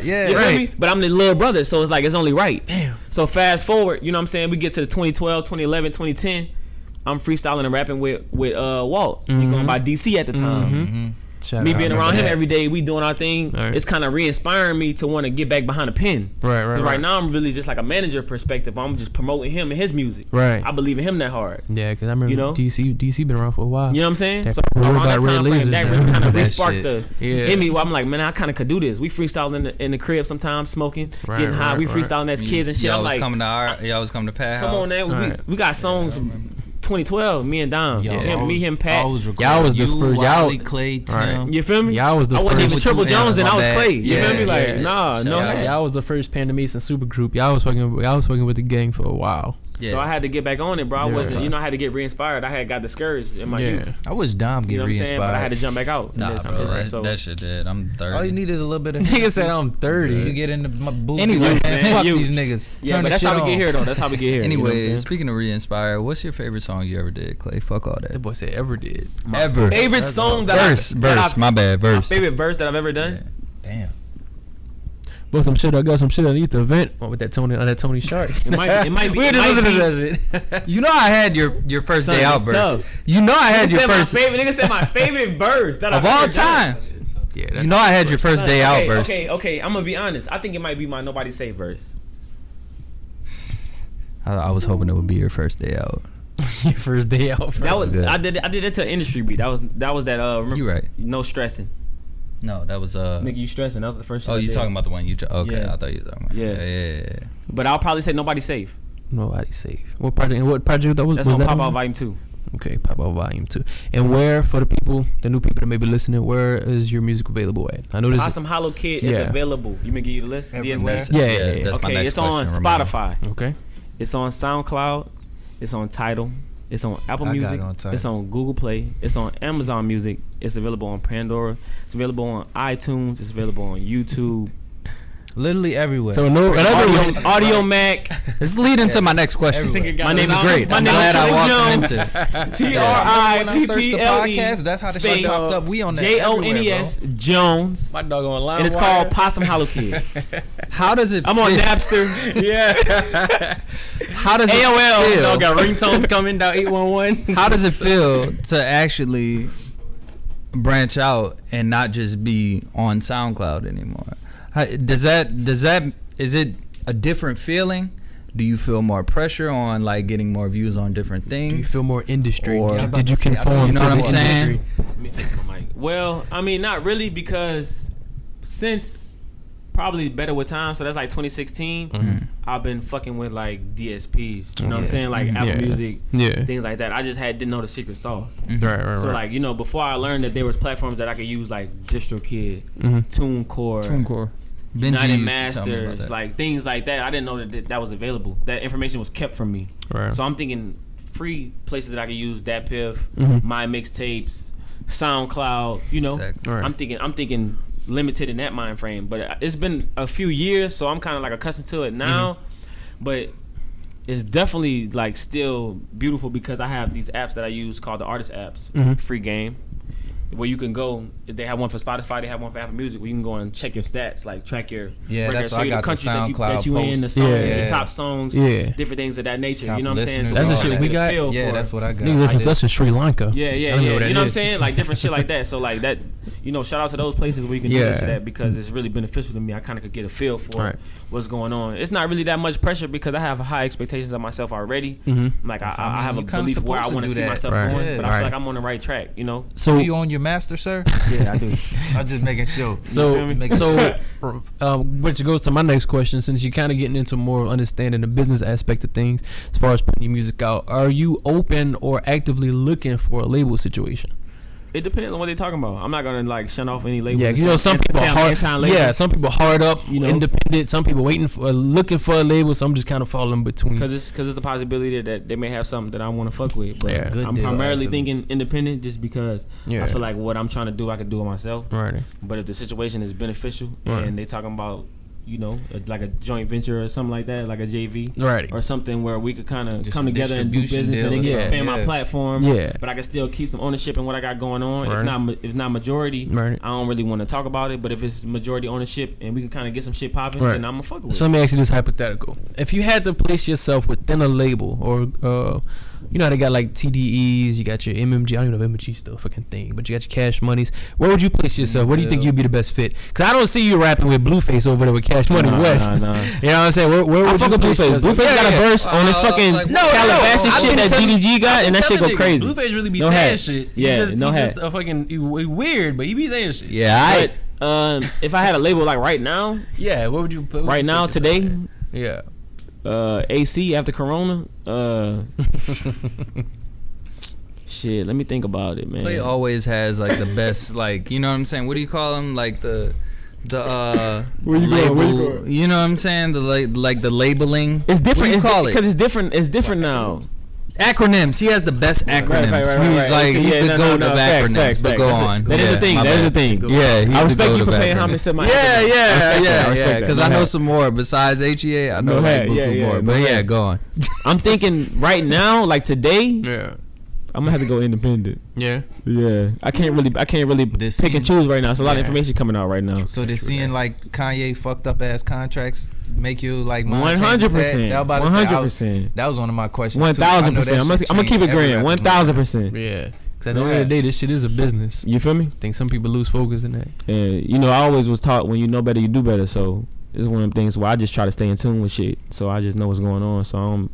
Yeah. You feel me? But I'm the little brother, so it's like it's only right. Damn. So fast forward, you know what I'm saying? We get to the 2012, 2011, 2010. I'm freestyling and rapping with Walt. He going by DC at the time. Mm-hmm. Shout Me out. being I around remember him that. every day, we doing our thing. Right. It's kind of re-inspiring me to want to get back behind the pen. Right. Because right now I'm really just like a manager perspective. I'm just promoting him and his music. Right. I believe in him that hard. Yeah, because I remember You know? DC been around for a while. You know what I'm saying? That So Roll around About that Red time frame, Lasers, that man. really kind of That re-sparked shit. the Yeah. in me. Where I'm like, man, I kind of could do this. We freestyling in the crib sometimes, smoking, Right, getting high. right, we right. freestyling as kids and shit. Y'all I'm was like, coming to y'all was coming to Pat come House. on, man. Right. We got songs. 2012, me and Dom, me, him, Pat. Y'all was the first- Wiley, Clay, Tim. Right. You feel me? Y'all was the I wasn't first. even Triple with Jones, you, and I my was bad. Clay. You Yeah, feel me? Like, yeah. nah, no. Shout out. Y'all was the first Pandemonium super group. Y'all was fucking with the gang for a while. Yeah. So I had to get back on it, bro. I Yeah. wasn't, I had to get re-inspired. I had got discouraged in my Yeah. youth. I wish Dom You get know what I'm saying? But I had re-inspired. to jump back out. Nah, And bro, that's- so- that shit did. I'm 30. All you need is a little bit of. Nigga said I'm 30. You get into my booth. Anyway, man, fuck you. these niggas. Yeah, Turn but the that's shit how we on. get here, though. That's how we get here. Anyway, you know what I'm speaking of re-inspire, what's your favorite song you ever did, Clay? Fuck all That that. boy said ever did. Ever. favorite song that Verse. My bad. my Verse. favorite verse that I've ever done. Damn. But some shit, I got some shit underneath the vent. What with that ToneeShark? It might be. We were it just might listening be- to that shit. You know I had your first Son, day out it's verse. tough. You know I had Nigga your said first my favorite. Nigga said my favorite verse that of I've all ever done. time. Yeah, that's You know I had your first day out verse. Okay. I'm gonna be honest. I think it might be my Nobody Say verse. I was hoping it would be your first day out. your first day out. That was Good. I did it to an industry beat. That was that. Remember, You right. No stressing. No, that was Nigga, you stressing. That was the first shit. Oh, I you did. talking about the one you? Okay, Yeah. I thought you were talking about. Yeah. Yeah. But I'll probably say Nobody Safe. Nobody safe. What project that was? That's was on that Pop on? Out Volume 2. Okay, Pop Out Volume 2. And where, for the people, the new people that may be listening, where is your music available at? I know this. Possum Hollow Kid Yeah. is available. You may give you the list. Everywhere. DSP? Yeah. That's my Okay, next it's on question, remember. Spotify. Okay. It's on SoundCloud. It's on Tidal. It's on Apple I got Music. it on Tidal. It's on Google Play. It's on Amazon Music. It's available on Pandora. It's available on iTunes. It's available on YouTube. Literally everywhere. So no, in other words, Audio Mac. It's leading to my next question. Everywhere. My name This is is great. My I'm name glad I is walked Jones. into. When I searched the TRIPPLE podcast, that's how the shit popped up. We on that JONES Jones. my dog on line. And it's called Possum Hollow Kid. How does it? I'm on feel? Napster. Yeah. How does AOL. it Dog feel? got ringtones coming down 811. How does it feel to actually branch out and not just be on SoundCloud anymore? Is it a different feeling? Do you feel more pressure on like getting more views on different things? Do you feel more industry? Or- Did you conform You know to what the I'm saying? industry? Let me fix my mic. Well, I mean, not really, because since probably Better With Time, so that's like 2016, I've been fucking with like DSPs. You know what I'm saying? Like Apple Yeah. Music, Yeah. things like that. I just didn't know the secret sauce. Right. So like, before I learned that there was platforms that I could use like DistroKid, TuneCore, United Masters, like things like that. I didn't know that was available. That information was kept from me. Right. So I'm thinking free places that I could use. DatPiff, My Mixtapes, SoundCloud. Exactly. Right. I'm thinking limited in that mind frame. But it's been a few years, so I'm kind of like accustomed to it now. But it's definitely like still beautiful because I have these apps that I use called the artist apps, free game. Where you can go, they have one for Spotify, they have one for Apple Music, where you can go and check your stats, like track your Yeah, record, that's why I got the countries SoundCloud that you in, the posts. song, Yeah. the top songs, Yeah. different things of that nature. Top You know what I'm saying? listeners, That's the all shit that. we got. Yeah, that's what I got. Niggas listen to us in Sri Lanka. Yeah. I don't know You what know that what I'm is. saying? Like different shit like that. So like that, shout out to those places where you can do Yeah. this shit at, because it's really beneficial to me. I kind of could get a feel for Right. what's going on. It's not really that much pressure because I have high expectations of myself already. Like I have a you kinda belief where I supposed to want to do see that. myself Right. going, Yeah. but I feel like I'm on the right track. So you on your master, sir? Yeah, I do. I'm just making sure. Which goes to my next question, since you're kind of getting into more understanding the business aspect of things as far as putting your music out, are you open or actively looking for a label situation? It depends on what they're talking about. I'm not gonna like shut off any label. Yeah, you know, some people hard. Yeah, some people hard up, you know, independent. Some people looking for a label. Some just kind of fall in between. Because it's a possibility that they may have something that I want to fuck with. But yeah, I'm primarily thinking independent, just because I feel like what I'm trying to do, I could do it myself. Right. But if the situation is beneficial and they talking about, you know, like a joint venture or something like that, like a JV, right, or something where we could kind of come together and do business, and they can expand my platform, but I can still keep some ownership in what I got going on. Right. If not majority, I don't really want to talk about it. But if it's majority ownership and we can kind of get some shit popping, then I'm gonna fuck with it. So let me ask you this hypothetical: if you had to place yourself within a label, or you know how they got like TDEs, you got your MMG. I don't even know if MMG is still a fucking thing, but you got your Cash Monies. Where would you place yourself? Where do you think you'd be the best fit? Because I don't see you rapping with Blueface over there with Cash Money West. You know what I'm saying? Where would you place yourself? Blueface got a verse on this fucking Calabasas shit that DDG got, and that shit go crazy. Blueface really be saying shit. Yeah, he just a fucking weird, but he be saying shit. Yeah, if I had a label like right now, what would you put? Right now, today, yeah. AC after Corona. Shit, let me think about it, man. Clay always has like the best, like, you know what I'm saying? What do you call them? Like the where you label, going? you know what I'm saying? The like the labeling. It's different. What do you call it? Because it's different now. Acronyms. He has the best acronyms. Right. He's the goat of acronyms. Facts. But go on. That is the thing. That is the thing. Yeah, he's I the respect goat you for of paying acronyms. homage to my Yeah. Because I know some more besides HEA. I know like more. But yeah, go on. I'm thinking right now, like today. Yeah. I'm gonna have to go independent. Yeah. I can't really pick and choose right now. It's a lot of information coming out right now. So they're seeing like Kanye fucked up ass contracts make you like 100%. 100%. That was one of my questions. 1,000%. I'm gonna keep it grand. 1,000%. Yeah. Because at the end of the day, this shit is a business. You feel me? I think some people lose focus in that. And you know, I always was taught when you know better, you do better. So it's one of them things where I just try to stay in tune with shit. So I just know what's going on. So I don't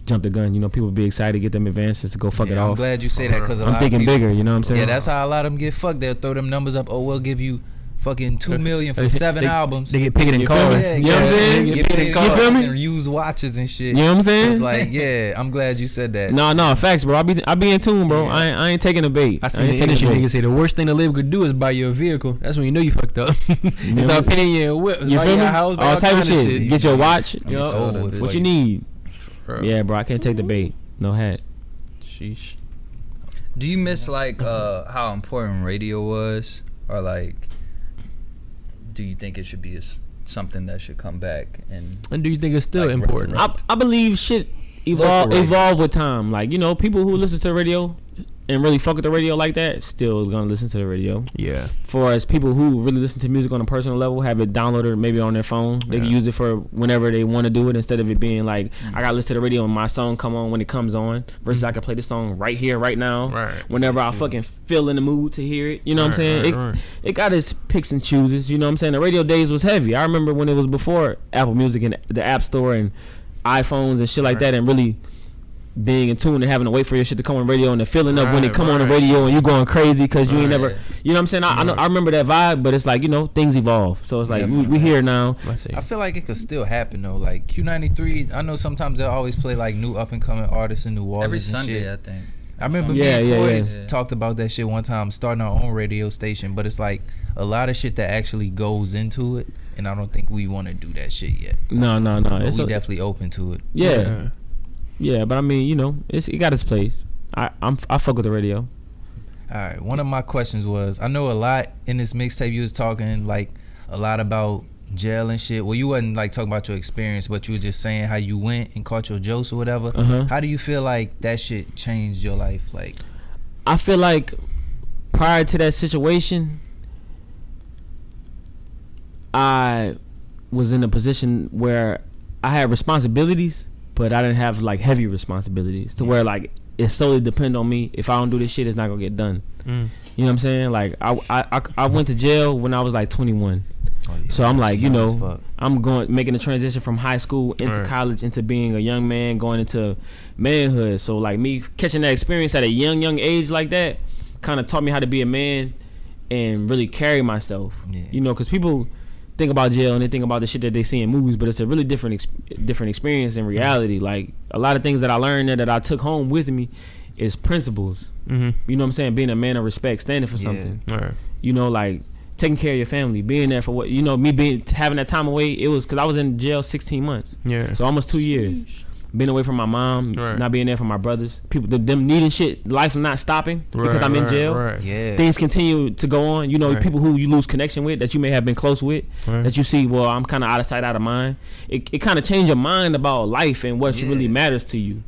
jump the gun. You know, people be excited to get them advances to go fuck it off. I'm glad you say that, because I'm thinking bigger. You know what I'm saying? Yeah, that's how a lot of them get fucked. They'll throw them numbers up. Oh, we'll give you fucking $2 million for 7 albums. They get paid in cars. Yeah, you know what I'm saying? They get paid in cars. You feel me? And use watches and shit. You know what I'm saying? It's like, yeah, I'm glad you said that. No, facts, bro. I be in tune, bro. Yeah. I ain't taking a bait. I seen the industry niggas say the worst thing the label could do is buy you a vehicle. That's when you know you fucked up. They start paying you a whip. You feel me? House, all type of shit. Get your watch. What you need? Bro. Yeah, bro. I can't take the bait. No hat. Sheesh. Do you miss like how important radio was, or like, do you think it should be something that should come back? And do you think it's still like important? I believe shit evolve with time. Like, you know, people who listen to the radio and really fuck with the radio like that still gonna listen to the radio. Yeah. For as people who really listen to music on a personal level, have it downloaded maybe on their phone, they can use it for whenever they want to do it, instead of it being like, I gotta listen to the radio and my song come on when it comes on, versus I can play the song right here, right now, whenever I fucking feel in the mood to hear it. You know what I'm saying? It got its picks and chooses. You know what I'm saying? The radio days was heavy. I remember when it was before Apple Music and the App Store and iPhones and shit like that, and really being in tune and having to wait for your shit to come on the radio, and the feeling of when it come on the radio and you going crazy because you ain't never, you know what I'm saying? I remember that vibe, but it's like, you know, things evolve. So it's like we here now. I feel like it could still happen though. Like Q93, I know sometimes they'll always play like new up and coming artists in New Orleans every and Sunday shit. I think. I remember me and Boys talked about that shit one time, starting our own radio station, but it's like a lot of shit that actually goes into it, and I don't think we want to do that shit yet. No. We definitely open to it. Yeah, but I mean, you know, it got its place. I fuck with the radio. All right, one of my questions was, I know a lot in this mixtape you was talking like a lot about jail and shit. Well, you wasn't like talking about your experience, but you were just saying how you went and caught your jokes or whatever. How do you feel like that shit changed your life? Like, I feel like prior to that situation, I was in a position where I had responsibilities, but I didn't have like heavy responsibilities to where like it solely depend on me. If I don't do this shit, it's not gonna get done. You know what I'm saying? Like I went to jail when I was like 21. So I'm like, you know, I'm making a transition from high school into college, into being a young man, going into manhood. So like me catching that experience at a young age like that, kind of taught me how to be a man and really carry myself. Yeah. You know, because people think about jail and they think about the shit that they see in movies, but it's a really different experience in reality. Like a lot of things that I learned there that I took home with me is principles. Mm-hmm. You know what I'm saying? Being a man of respect, standing for something. Right. You know, like taking care of your family, being there for what, you know, me having that time away. It was because I was in jail 16 months. Yeah. So almost 2 years. Being away from my mom, right. not being there for my brothers, people, them needing shit, life not stopping because I'm in jail. Right. Yeah. Things continue to go on. You know, people who you lose connection with that you may have been close with, that you see, well, I'm kind of out of sight, out of mind. It kind of changed your mind about life and what really matters to you.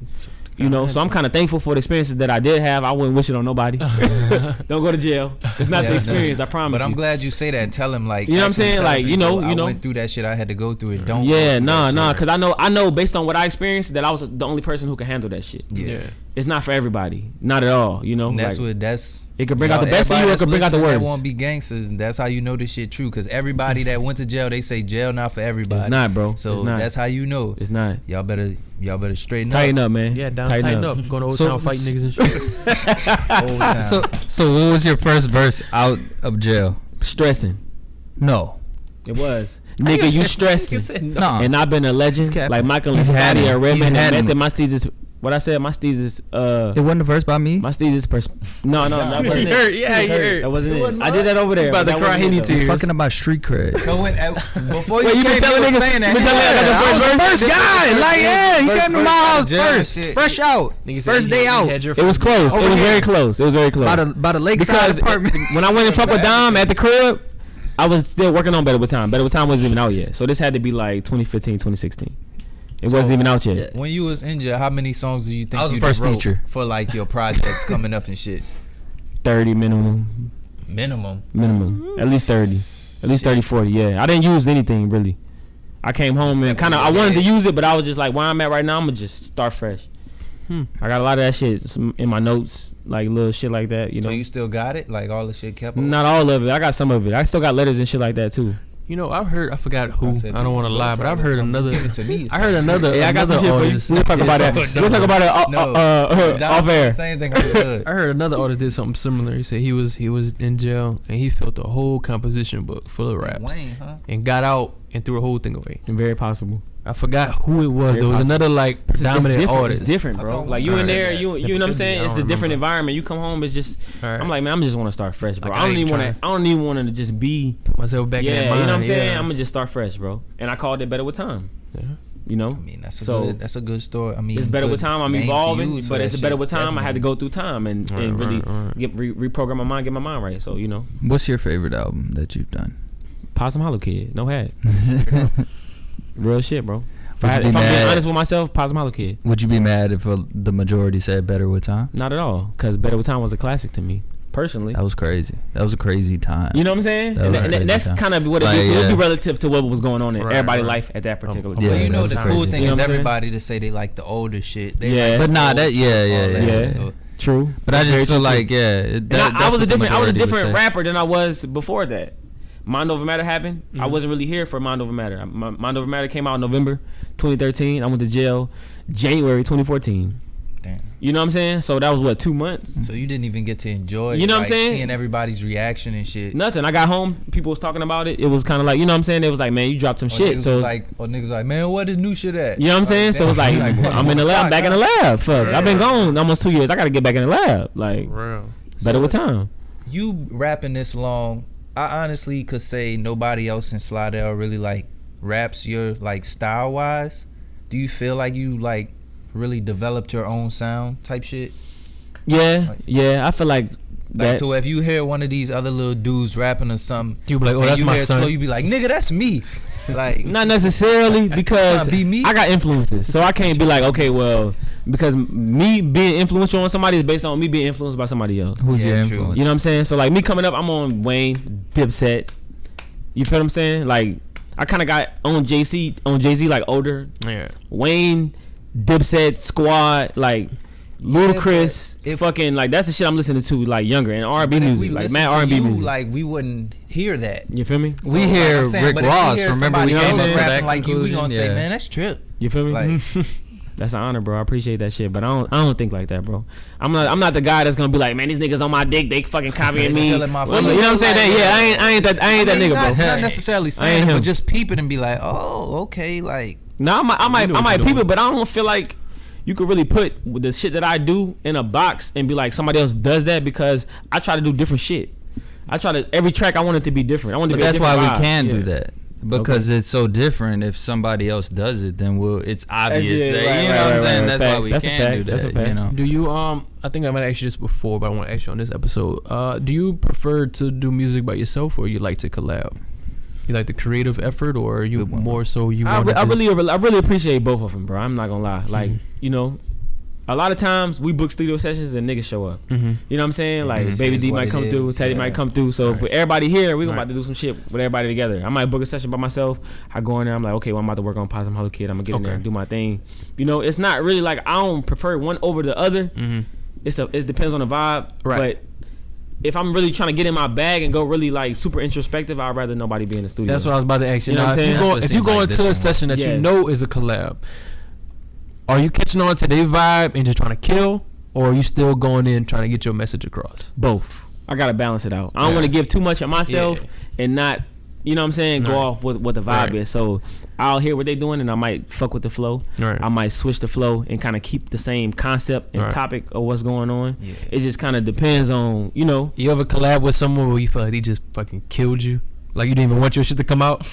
You know, so I'm kind of thankful for the experiences that I did have. I wouldn't wish it on nobody. Don't go to jail. It's not the experience, I promise. But I'm glad you say that and tell him, like, you know what I'm saying? Like, you know, I went through that shit. I had to go through it. Don't. Yeah, nah, because I know based on what I experienced that I was the only person who could handle that shit. Yeah. It's not for everybody, not at all. You know, and like, it could bring out the best in you. It could bring out the worst. That won't be gangsters, and that's how you know this shit true. Because everybody that went to jail, they say jail not for everybody. It's not, bro. So that's how you know. It's not. Y'all better straighten Tighten up. up, man. Yeah, tighten up. Going to Old Town fighting niggas and shit. So what was your first verse out of jail? Stressing. No. It was. Nigga, you stressing. No. And I've been a legend. Like Michael and Scotty or Redman and Method. My steez is. What I said, my steez is. It wasn't a verse by me. My steez is. No, that wasn't it. Yeah, you heard. That wasn't it. I did that over there. About to cry Henny tears. Fucking about street cred. So before you came, telling you niggas saying that. I was the first guy. Like, yeah, he came to my house first. Fresh out. First day out. It was close. It was very close. It was very close. By the lakeside apartment. When I went and fucked with Dom at the crib, I was still working on Better With Time. Better With Time wasn't even out yet. So this had to be like 2015, 2016. It wasn't even out yet. When you was in jail, how many songs do you think you first wrote feature for like your projects coming up and shit? 30 minimum. At least 30. At least 30, 40, yeah. I didn't use anything really. I came home and I wanted to use it, but I was just like, where I'm at right now, I'm going to just start fresh. I got a lot of that shit in my notes, like little shit like that, you know. So you still got it? Like all the shit kept up? Not all of it. I got some of it. I still got letters and shit like that too. You know, I've heard, I forgot who, I don't want to lie, but I've heard another, I heard another, I got some shit for you. artist. We'll talk about that. We'll talk about it off air. Same thing I heard. I heard another artist did something similar. He said he was in jail and he filled a whole composition book full of raps Wayne, huh? and got out and threw the whole thing away. Very possible. I forgot who it was. There was another like predominant artist. It's different, bro. Like you in there, you know what I'm saying? It's a different environment. You come home, it's just. I'm like, man, I'm just want to start fresh, bro. Like, I don't even want to just be put myself back in that mind. You know what I'm saying? I'm gonna just start fresh, bro. And I called it Better With Time. Yeah. You know. I mean, that's a good story. I mean, it's Better With Time. I'm evolving, but it's Better With Time. I had to go through time and really reprogram my mind, get my mind right. So you know. What's your favorite album that you've done? Possum Hollow Kid. No hat. Real shit, bro. If I'm being honest with myself, Possum Hollow Kid. Would you be mad if the majority said Better With Time? Not at all, because Better With Time was a classic to me, personally. That was crazy. That was a crazy time. You know what I'm saying? And that's kind of what it is. It would be relative to what was going on in everybody's life at that particular time. Well, you know, the cool thing is everybody to say they like the older shit. But nah, yeah. True. But I just feel like, I was a different rapper than I was before that. Mind Over Matter happened. I wasn't really here for Mind Over Matter. Mind Over Matter came out in November 2013. I went to jail January 2014. Damn. You know what I'm saying? So that was 2 months. So you didn't even get to enjoy. You know what I'm saying? Seeing everybody's reaction and shit. Nothing. I got home. People was talking about it. It was kind of like, you know what I'm saying? It was like, man, you dropped some shit. So niggas like, man, what the new shit at? You know what I'm saying? So it's like, I'm in the lab, back in the lab. Fuck, I've been gone almost 2 years. I got to get back in the lab. Like, Better With Time. You rapping this long. I honestly could say nobody else in Slidell really like raps your like style wise. Do you feel like you like really developed your own sound type shit? Yeah, I feel like that. So if you hear one of these other little dudes rapping or something, you be like, oh, that's my son. Slow, you be like, nigga, that's me. Like, not necessarily, because I got influences, so I can't be like, okay, well, because me being influential on somebody is based on me being influenced by somebody else. Who's your influence? You know what I'm saying? So like me coming up, I'm on Wayne, Dipset. You feel what I'm saying? Like I kind of got on Jay-Z like older. Yeah. Wayne, Dipset, Squad, like Ludacris, fucking like that's the shit I'm listening to like younger, and R&B music, like mad R&B music. Like we wouldn't hear that. You feel me? So, we hear Rick Ross. Remember we rapping like you, we gonna say, man, that's Trip. You feel me? Like, That's an honor, bro. I appreciate that shit, but I don't think like that, bro. I'm not the guy that's gonna be like, man, these niggas on my dick, they fucking copying me. You know what I'm saying? I ain't that nigga, bro. Not necessarily saying it, but just peep it and be like, oh, okay, like. No, I might peep it, but I don't feel like you could really put the shit that I do in a box and be like somebody else does that, because I try to do different shit. Every track I want it to be different. I want it to be. That's why vibe. we can do that. Because it's so different. If somebody else does it, then it's obvious that, you know what I'm saying? That's why we can do that. That's a fact. You know? Do you I think I might ask you this before, but I want to ask you on this episode. Do you prefer to do music by yourself, or you like to collab? You like the creative effort, or are you more so you? I really appreciate both of them, bro. I'm not gonna lie. Like, you know, a lot of times we book studio sessions and niggas show up. You know what I'm saying? Like Baby D might come through, Teddy might come through. So for everybody here, we about to do some shit with everybody together. I might book a session by myself. I go in there, I'm like, okay, well, I'm about to work on Possum Hollow Kid. I'm gonna get in there and do my thing. You know, it's not really like I don't prefer one over the other. It depends on the vibe. Right. But if I'm really trying to get in my bag and go really like super introspective, I'd rather nobody be in the studio. That's what I was about to ask you. You know what I'm saying? If you go into a session that you know is a collab, are you catching on to their vibe and just trying to kill, or are you still going in trying to get your message across? Both. I gotta balance it out. I don't want to give too much of myself and not, you know what I'm saying, go off with what the vibe is. So I'll hear what they doing and I might fuck with the flow. I might switch the flow and kind of keep the same concept and topic of what's going on. It just kind of depends on, you know. You ever collab with someone where you feel like they just fucking killed you? Like you didn't even want your shit to come out?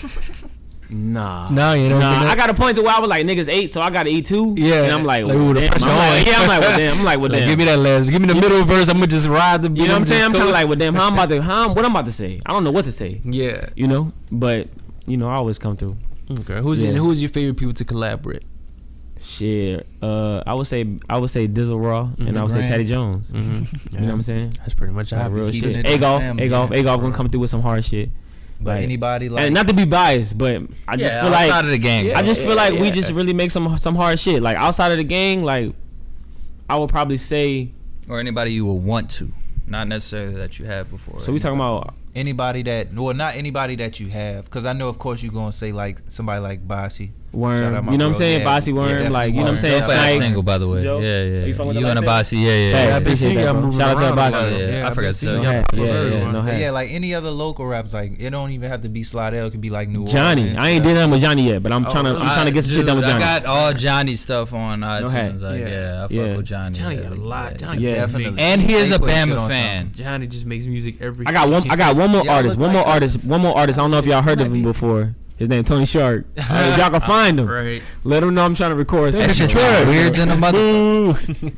Nah, you know. I got a point to where I was like, niggas ate, so I gotta eat too. Yeah, and I'm like, well, I'm like, well, damn. Give me that last. Give me the middle verse. I'm gonna just ride the. You know what I'm saying? I'm kind of like, well, damn. What I'm about to say? I don't know what to say. Yeah, you know, but you know, I always come through. Okay, who's your favorite people to collaborate? Shit, I would say Dizzle Raw, and I would say Teddy Jones. You know what I'm saying? That's pretty much how real shit. A-Golf gonna come through with some hard shit. Like anybody, like, and not to be biased, but I just feel like outside of the gang, I just feel like we just really make some hard shit. Like outside of the gang, like I would probably say, or anybody you would want to, not necessarily that you have before. So we talking about anybody that, well, not anybody that you have, because I know of course you're gonna say like somebody like Bossy. Worm, you know what I'm saying? Bossy Worm, like, you know what I'm saying? Snipe. Single, by the way. Joe? Yeah. You and a Bossy, yeah. I appreciate that, bro. Shout out to Bossy. Yeah, I forgot to tell you. Yeah, like any other local raps, like it don't even have to be Slidell. It could be like New Orleans. Johnny, I ain't did nothing with Johnny yet, but I'm trying to get some shit done with Johnny. I got all Johnny stuff on iTunes. Like, I fuck with Johnny. Johnny got a lot. Johnny definitely. And he is a Bama fan. Johnny just makes music every. I got one more artist. I don't know if y'all heard of him before. His name ToneeShark. If y'all can find him, right. Let him know I'm trying to record. That shit sound weird than a motherfucker.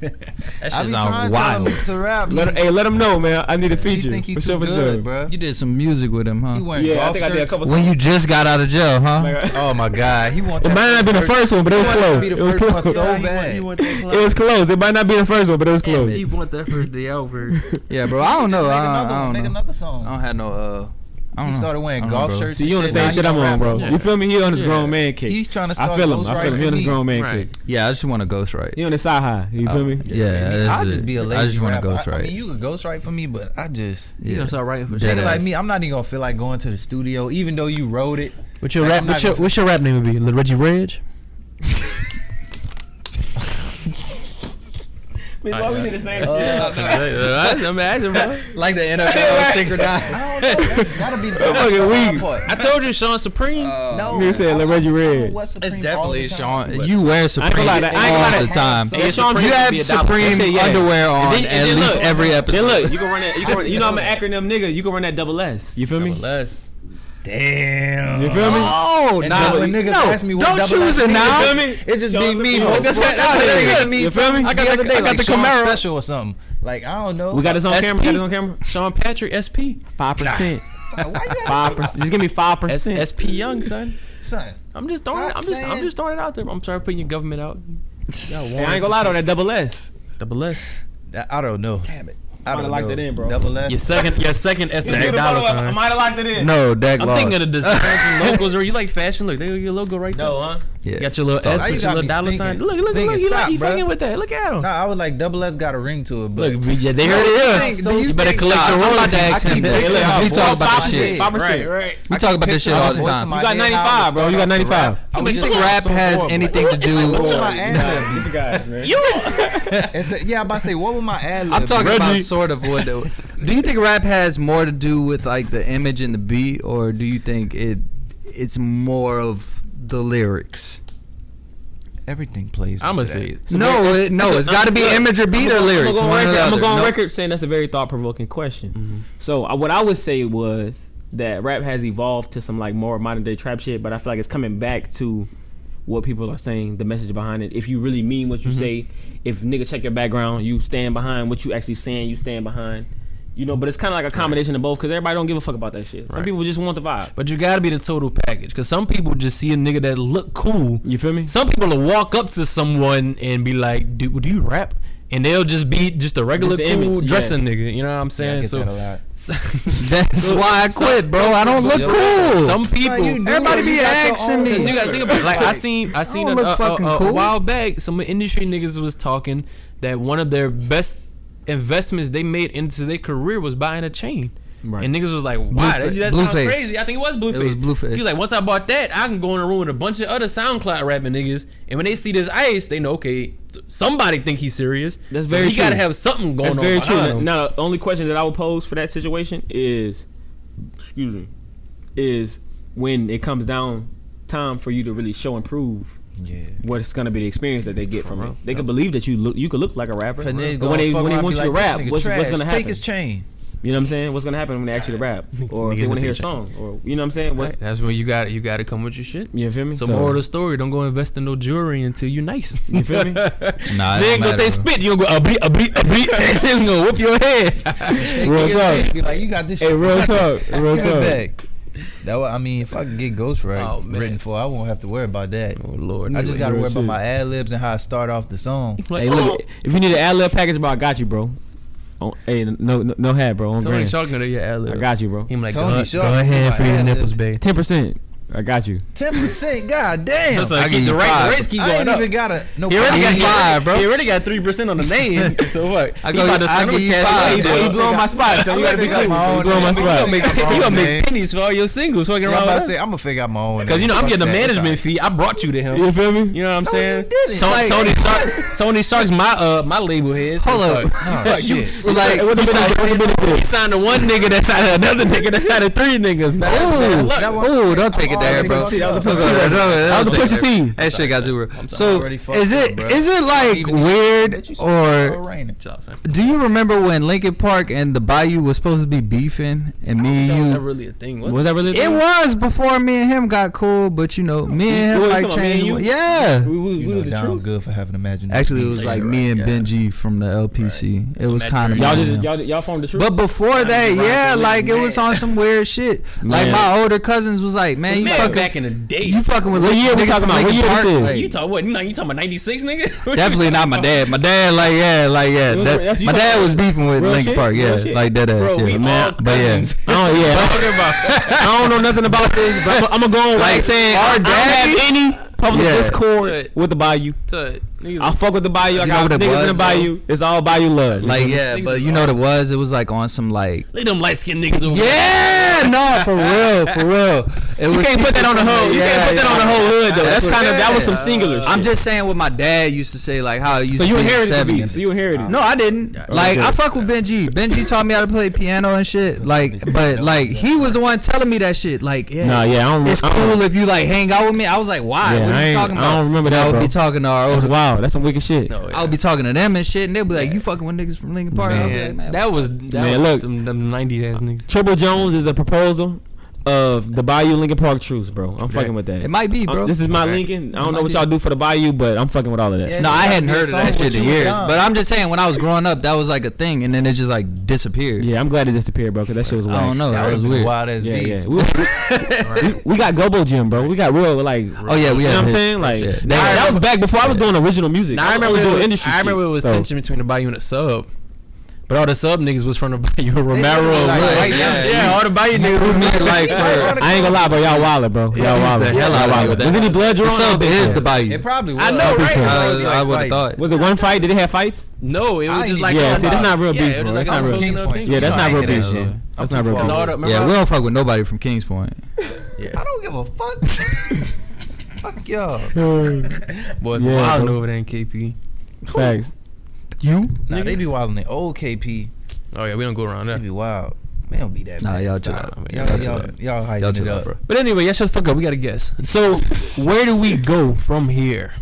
That shit sound wild. To rap. Let him know, man. I need a feature. You think he too good, bro? You did some music with him, huh? Yeah, I think I did a couple. When you just got out of jail, huh? Oh my God, he want. It might not be the first one, but it was close. It was close. So bad. It was close. It might not be the first one, but it was close. He want that first day out verse. Yeah, bro. I don't know. Make another song. I don't have no. He started wearing golf shirts. See, you on the same shit I'm on, bro. You feel me? He on his grown man kick. He's trying to start. I feel him. He on his grown man kick. Yeah, I just want to ghostwrite. He on the side high. You feel me? Yeah, I'll just be a lazy I just want to rapper. ghostwrite. I mean, you could ghostwrite for me, but I just you gonna start writing for nigga like me. I'm not even gonna feel like going to the studio, even though you wrote it. What's your rap? What's your rap name would be? Lil Reggie Reg? Why we need the same shit? Imagine, bro. Like the NFL synchronized. I don't know. That's gotta be the fucking weak. I told you, Shaun Supreme. No, you said Lil Reggie Red. It's definitely Shaun. You wear Supreme all the time. You have Supreme underwear on at least every episode. Then look, you can run that. You know I'm an acronym nigga. You can run that double S. You feel me? Double S. Damn. You feel me? Oh, nah. When niggas ask me what don't choose it now. You feel me? It just be me. You feel me? I got the Camaro special or something. Like, I don't know. We got this on camera. Shaun Patrick, SP. 5%. 5%. Just give me 5%. SP Young, son. Son. I'm just throwing it out there. I'm sorry for putting your government out. I ain't gonna lie on that double S. Double S. I don't know. Damn it. I might have locked it in, bro. Double S. Your second S with that dollar I sign. might have locked it in. No, Dak I'm lost. thinking of the designs and logos. Or you like fashion? Look, there your logo right there. No, huh? You got your little So S now you with your got little me dollar sign. thinking. Look, you Stop, bruh. fucking with that. Look at him. Nah, I was like double S got a ring to it, but Look, yeah, they heard it. Do you You better think- collect Nah, your I'm about royalties. to ask him this. We talk about this shit. Right. We talk about this shit all the time. You got 95, bro. You got 95. Do you think rap has anything to do What's with my ad Get you guys, man. Yeah, I'm about to say, what would my ad lib? I'm talking Reggie. about sort of what. Do you think rap has more to do with like the image and the beat, or do you think it's more of the lyrics? Everything plays. I'm gonna into say that. it. No, it's got to be image or beat or lyrics. I'm one or the gonna other. go on No. record saying that's a very thought-provoking question. So what I would say was that rap has evolved to some like more modern-day trap shit, but I feel like it's coming back to what people are saying, the message behind it. If you really mean what you say, if nigga check your background, you stand behind what you actually saying, you stand behind. You know, but it's kind of like a combination of both because everybody don't give a fuck about that shit. Some Right. people just want the vibe. But you gotta be the total package, because some people just see a nigga that look cool. You feel me? Some people will walk up to someone and be like, "Do you rap?" And they'll just be just a regular Just the cool image, dressing nigga. You know what I'm Yeah, I saying? get So that a lot. That's why I quit, bro. I don't look cool. some people. Everybody be asking me. You gotta think about it. Like I seen don't look fucking a cool. while back, some industry niggas was talking that one of their best investments they made into their career was buying a chain. Right. And niggas was like, "Why? That sounds Blueface. crazy." I think it was Blueface. It was Blueface. He was like, "Once I bought that, I can go in a room with a bunch of other SoundCloud rapping niggas, and when they see this ice, they know, okay, somebody think he's serious. That's So very he true. gotta have something going That's on very behind true. him." Now, the only question that I would pose for that situation is, is when it comes down time for you to really show and prove Yeah. what's gonna be the experience that they get from it. They could believe that you could look like a rapper, But then but when they want you to rap, what's gonna happen? Take his chain. You know what I'm saying? What's gonna happen when they ask you to rap, or if Niggas they want gonna to hear a take song, or you know what I'm saying? What, Right. That's when you got to come with your shit. you feel me? So more of the story, don't go invest in no jewelry until you nice. You feel me? Nah, They ain't gonna say spit. You gonna go a beat. They just gonna whip your head. Real talk. Be like, you got this shit. Hey, real talk, real Give it talk. back. That I mean, if I could get ghostwrite Oh, man. written for, I won't have to worry about that. Oh Lord, I just gotta real worry about shit. my ad libs and how I start off the song. Like, Hey, look, if you need an ad lib package, bro, I got you, bro. Hey, no hat, bro. On Tony brand. Shark gonna your ad lib. I got you, bro. Him like, Tony go Shark, ahead my for your ad nipples, libs. babe. 10%. I got you. 10%, god damn. That's like, I give keep you the five. rates keep I going ain't up. even got a no. He already got you five, bro. He already got 3% on the name. So what? I He go- about to I send him give a you cash five. money, Hey, bro. You blowing my spot, so you gotta be figure out cool. my own You blowing my name. He spot. gonna make Figure out my he own gonna make name. pennies for all your singles. Fucking I'm around about with to say, us. I'm gonna figure out my own. Cause you know I'm Fuck getting a that. management fee. I brought you to him. You feel me? You know what I'm saying? didn't. Like- Tony Shark's my label head. So Hold up. fuck. Oh, shit. So like, What the He signed, benefit? he signed to one nigga that signed another nigga that signed to three niggas. Nah, that's luck. That one- ooh, don't take it there, bro. That was the That was the Pusha T. That shit got too real. So already fucked is up, it bro. like Even- weird or raining. do you remember when Linkin Park and the Bayou was supposed to be beefing and me That and was you? really a thing. Was that really? It was before me and him got cool, but you know, me and him You like talking about me and changed. you? Yeah. You know, was the down truth. good for having imagination. Actually, it was like me and yeah. Benji from the LPC. It was kind of Y'all formed the truth. But before that, Ryan yeah, Believe like it man. was on some weird shit. Like Man. my older cousins was like, man, you Man, fucking back in the day. you fucking with What year we niggas talking from about? What Linkin year Park? this is? Like, You talking what? You talking about 96, nigga? definitely not my dad. My dad, like yeah. That's- you My dad talking was beefing with real Linkin shit? Park, Real yeah, shit? like that ass, Bro, we yeah. all But yeah, cousins. I don't know nothing about this, but I'm gonna go on like saying our I don't have daddies- any public Yeah. discord with the Bayou. I fuck with the Bayou. I You know got what it niggas in was, the Bayou. It's all Bayou love. like yeah. But you know what it was? It was like on some like Look at them light skinned niggas over there. yeah, no, for real. It You was can't put that on the whole. You can't put that on the whole hood though. That's what- kind of that was some yeah. singular shit. I'm just saying what my dad used to say, like how it used so to you be in the inherited the beef. 70s. So you inherited. No, I didn't. Like I fuck with Benji. Benji taught me how to play piano and shit. Like, but like he was the one telling me that shit. Like, yeah, Nah, yeah, I don't. it's cool if you like hang out with me. I was like, why? Yeah, What I are you ain't- talking about? I don't remember that, I would bro. be talking to our older. Wow, that's some wicked shit. No, yeah. I would be talking to them and shit, and they'd be like, "You fucking with niggas from Linkin Park?" I'd be like, Man, "Man, that was Man, look. them 90 ass niggas. Triple Jones is a proposal of the Bayou Linkin Park truths, bro. I'm fucking with that. it might be, bro." This is my Okay. Lincoln. I don't It know might what be. y'all do for the Bayou, but I'm fucking with all of that. Yeah. No, I hadn't Yeah, heard of song that shit with in you years. young. But I'm just saying, when I was growing up, that was like a thing, and then it just like disappeared. Yeah, I'm glad it disappeared, bro, because that shit was I wild. don't know. That was weird. Wild as Yeah, beef. yeah. We got Gobo Gym, bro. We got real, like, Oh yeah, we you know had what I'm hits. saying? Like, Yeah. that was back before I was doing original music. Now I was remember doing it was, industry I remember shit. it was So, tension between the Bayou and the Sub. But all the sub niggas was from the Bayou Romero. Yeah, all the Bayou niggas was made like I ain't gonna lie, bro. Y'all wildin', bro. Y'all wildin'. Hell out of Was any blood drawn? Sub is the Bayou. It probably was. I know, right? I would have thought. Was it one fight? Did they have fights? No, it was just like yeah. See, that's not real beef, bro. That's not real. Yeah, That's not real beef. That's not real beef. Yeah, we don't fuck with nobody from Kings Point. I don't give a fuck. Fuck y'all. Boy, Yeah, wild bro. over there in KP. Facts. Nah, they be wild in the old KP. Oh yeah, we don't go around They there. be wild. They don't be that Nah, bad. y'all chill out. Y'all hyping it up. bro. But anyway, y'all shut the fuck up. We gotta guess. So, where do we go from here?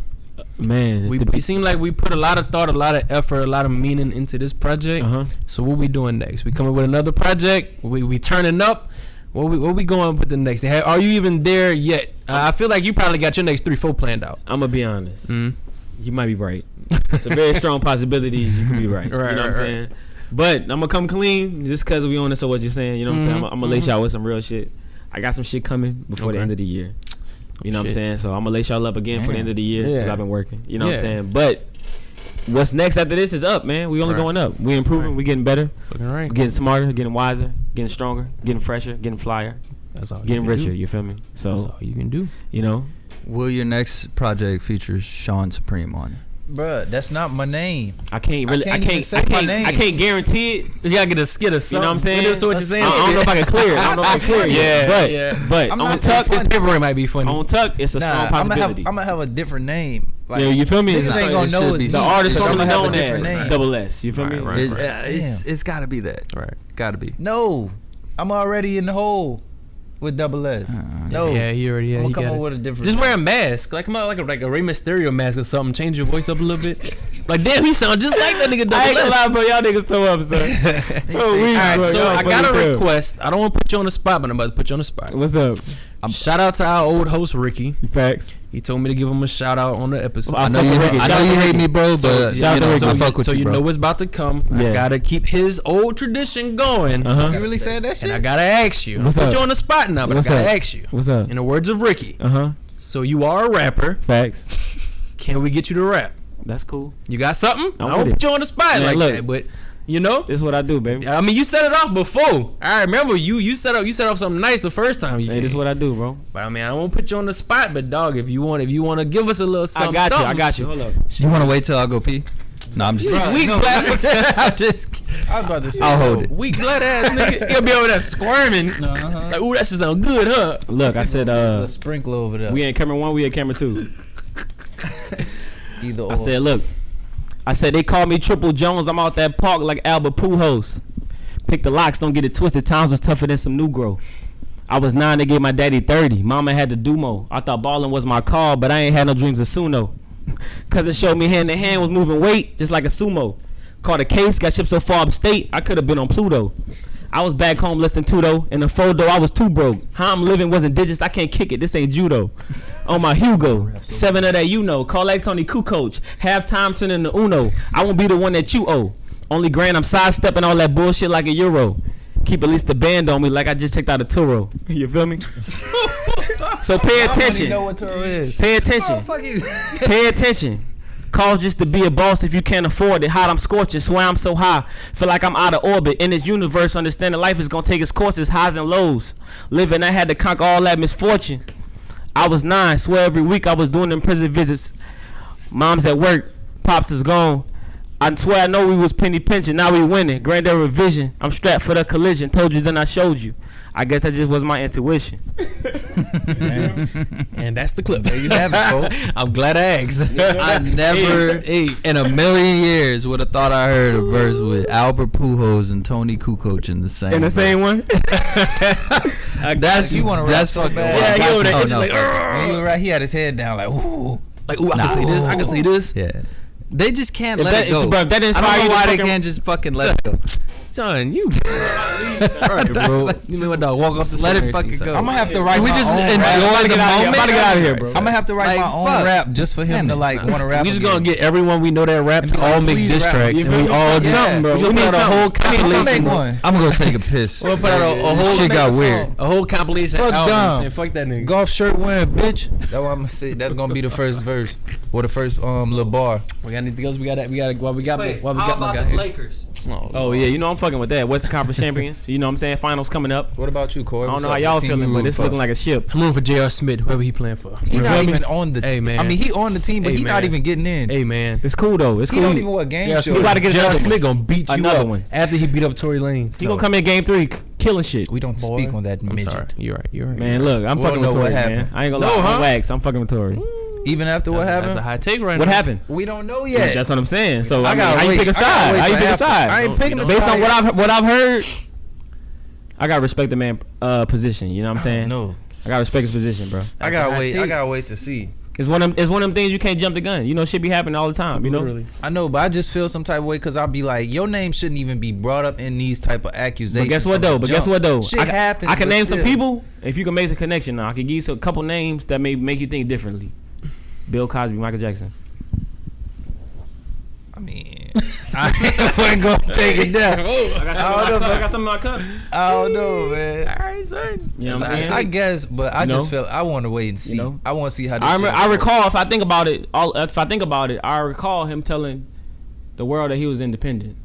Man, It seemed like we put a lot of thought, a lot of effort, a lot of meaning into this project. So what we doing next? We coming with another project? We turning up? What we going with the next? Are you even there yet? I feel like you probably got your next 3-4 planned out. I'm gonna be honest. You might be right. It's a very strong possibility you could be right. You know what I'm saying? But I'm gonna come clean just cause we on this. So what you're saying? You know what I'm saying? I'm gonna lace y'all with some real shit. I got some shit coming before the end of the year. You know what I'm saying? So I'm gonna lace y'all up again for the end of the year because I've been working. You know what I'm saying? But what's next after this is up, man. We only going up. We improving. We getting better. Looking right. We getting smarter. Getting wiser. Getting stronger. Getting fresher. Getting flyer. That's all. Getting richer. You feel me? So that's all you can do. You know. Will your next project feature Shaun Supreme on it? Bruh, that's not my name. I can't really. I can't say my name. I can't guarantee it. You gotta get a skit or something. You know what I'm saying? So what you're saying? I don't know if I can clear it. I don't know if I can clear it. But I'm on not Tuck, paper might be funny. on Tuck, it's a strong possibility. I'm gonna have a different name. Like, Yeah, you feel me? Niggas ain't gonna know it's the me, artist 'cause formerly I'ma have a known different as name. Double S. You feel me? Right. It's gotta be that. Right. Gotta be. No, I'm already in the hole with Double S. No, Yeah, he already. I'm he gonna come got up it. with a different. Just wear a mask. Like come out like a Rey Mysterio mask or something. Change your voice up a little bit. Like damn, he sound just like that nigga. Double I ain't gonna S. lie, bro. Y'all niggas toe up, son. Alright, so I got a request. I don't want to put you on the spot, but I'm about to put you on the spot. What's up? Shout out to our old host Ricky. Facts. He told me to give him a shout out on the episode. I I know you hate me, bro, but you know, I fuck with so you, bro. know what's about to come. I Yeah. gotta keep his old tradition going. You really said that And shit? I gotta ask you. What's I'll up? put you on the spot now, but What's I gotta up? ask you. What's up? In the words of Ricky. So you are a rapper. Facts. Can we get you to rap? That's cool. You got something? I'm I don't with put you on the spot Man, like look. that, but you know. This is what I do, baby. I mean, you set it off before. I remember you set off something nice the first time you Hey, came. this is what I do, bro. But I mean, I won't put you on the spot. But dog, if you want to give us a little something, I something, got you. Hold up. You want to wait till I go pee? No, I'm just. Weak black, I'm just. I was about to say. I'll hold it. weak black ass nigga. He'll be over there squirming. Like, ooh, that shit sound good, huh? Look, I said, A sprinkle over there. we ain't camera 1, we at camera 2. Either or. I said, look. I said they call me Triple Jones. I'm out that park like Albert Pujols. Pick the locks, don't get it twisted. Times was tougher than some Negro. I was 9, they gave my daddy 30. Mama had to do more. I thought ballin' was my call, but I ain't had no dreams of Suno. Cause it showed me hand to hand was moving weight just like a sumo. Caught a case, got shipped so far upstate, I could have been on Pluto. I was back home less than 2 though. In the photo, I was too broke. How I'm living wasn't digits, I can't kick it. This ain't judo. On my Hugo, 7 of that you know. Call like Tony Kukoc. Halftime turning to Uno. I won't be the one that you owe. Only grand I'm sidestepping all that bullshit like a Euro. Keep at least the band on me like I just checked out a Turo. You feel me? So pay attention. know what Turo is. Pay attention. Fuck you. Pay attention. Call just to be a boss if you can't afford it. Hot, I'm scorching, swear I'm so high. Feel like I'm out of orbit. In this universe, understanding life is gonna take its courses, highs and lows. Living, I had to conquer all that misfortune. I was 9, swear every week I was doing them prison visits. Mom's at work, pops is gone. I swear I know we was penny pinching, now we winning. Granddad revision, I'm strapped for the collision. Told you then I showed you. I guess that just was my intuition. And that's the clip. There you have it, folks. I'm glad I asked. I never in a million years would have thought I heard a verse with Albert Pujols and Tony Kukoc in the same. In the same one? That's You wanna rap that's so fucking. bad. Yeah, he over there Oh, itching no. like, When you were right, he had his head down like, ooh. like, ooh, I can say this. I can say this. Yeah. They just can't If let that- it go. bro, if that I inspire don't you know to why they fucking- can't just fucking let it go. Son, you. All right, bro. You mean what, dog? Walk off the Let it center. fucking go. I'm gonna have to write Can we my just own enjoy rap. the I'm about to get out of here, moment? bro. I'm gonna have to write Like, my own fuck. rap just for him to like want to rap. We just again. gonna get everyone we know that rap And to be all like, make please diss rap. tracks, You and feel we me? all Yeah. jump, bro. We We need put out a something. whole I need to compilation. make one. I'm gonna go take a piss. We'll put out a whole Shit got weird. a whole compilation Fuck album Dom. saying fuck that nigga. Golf shirt wearing bitch. That's what I'm gonna say. That's gonna be the first verse. Or the first little bar. We got anything else? We got my guy. The Lakers? Oh yeah, you know I'm fucking with that. Western Conference champions. You know what I'm saying? Finals coming up. What about you, Corey? I don't know how y'all feeling, but it's looking like a ship. I'm rooting for J.R. Smith, whoever he playing for. He not even on the. Hey man. I mean, he on the team, but he not even getting in. Hey man, it's cool though. It's cool. He don't even want game show. We about to get J.R. another Smith gonna beat you another up one after he beat up Tory Lanez. He gonna come in game 3 killing shit. We don't speak on that midget. Sorry. You're right. Man, look, I'm fucking with Tory, man. I ain't gonna lie. I'm wax. I'm fucking with Tory. Even after what happened? That's a high take right now. What happened? We don't know yet. That's what I'm saying. So I how you pick a side? How you pick a side? I ain't picking a side. Based on what I've heard, I gotta respect the man position. You know what I'm saying? No. I gotta respect his position, bro. I gotta wait to see. It's one of them things you can't jump the gun. You know, shit be happening all the time. You know. Literally. I know, but I just feel some type of way because I'll be like, your name shouldn't even be brought up in these type of accusations. But guess what though? Shit happens. I can name some people. If you can make the connection, now I can give you a couple names that may make you think differently. Bill Cosby, Michael Jackson. I mean, I wasn't gonna take it down. I got something in my cup. I don't know, man. All right, son. You know what I'm saying? I guess, but I just feel I want to wait and see. You know? I want to see how this I recall, if I think about it, I recall him telling the world that he was independent.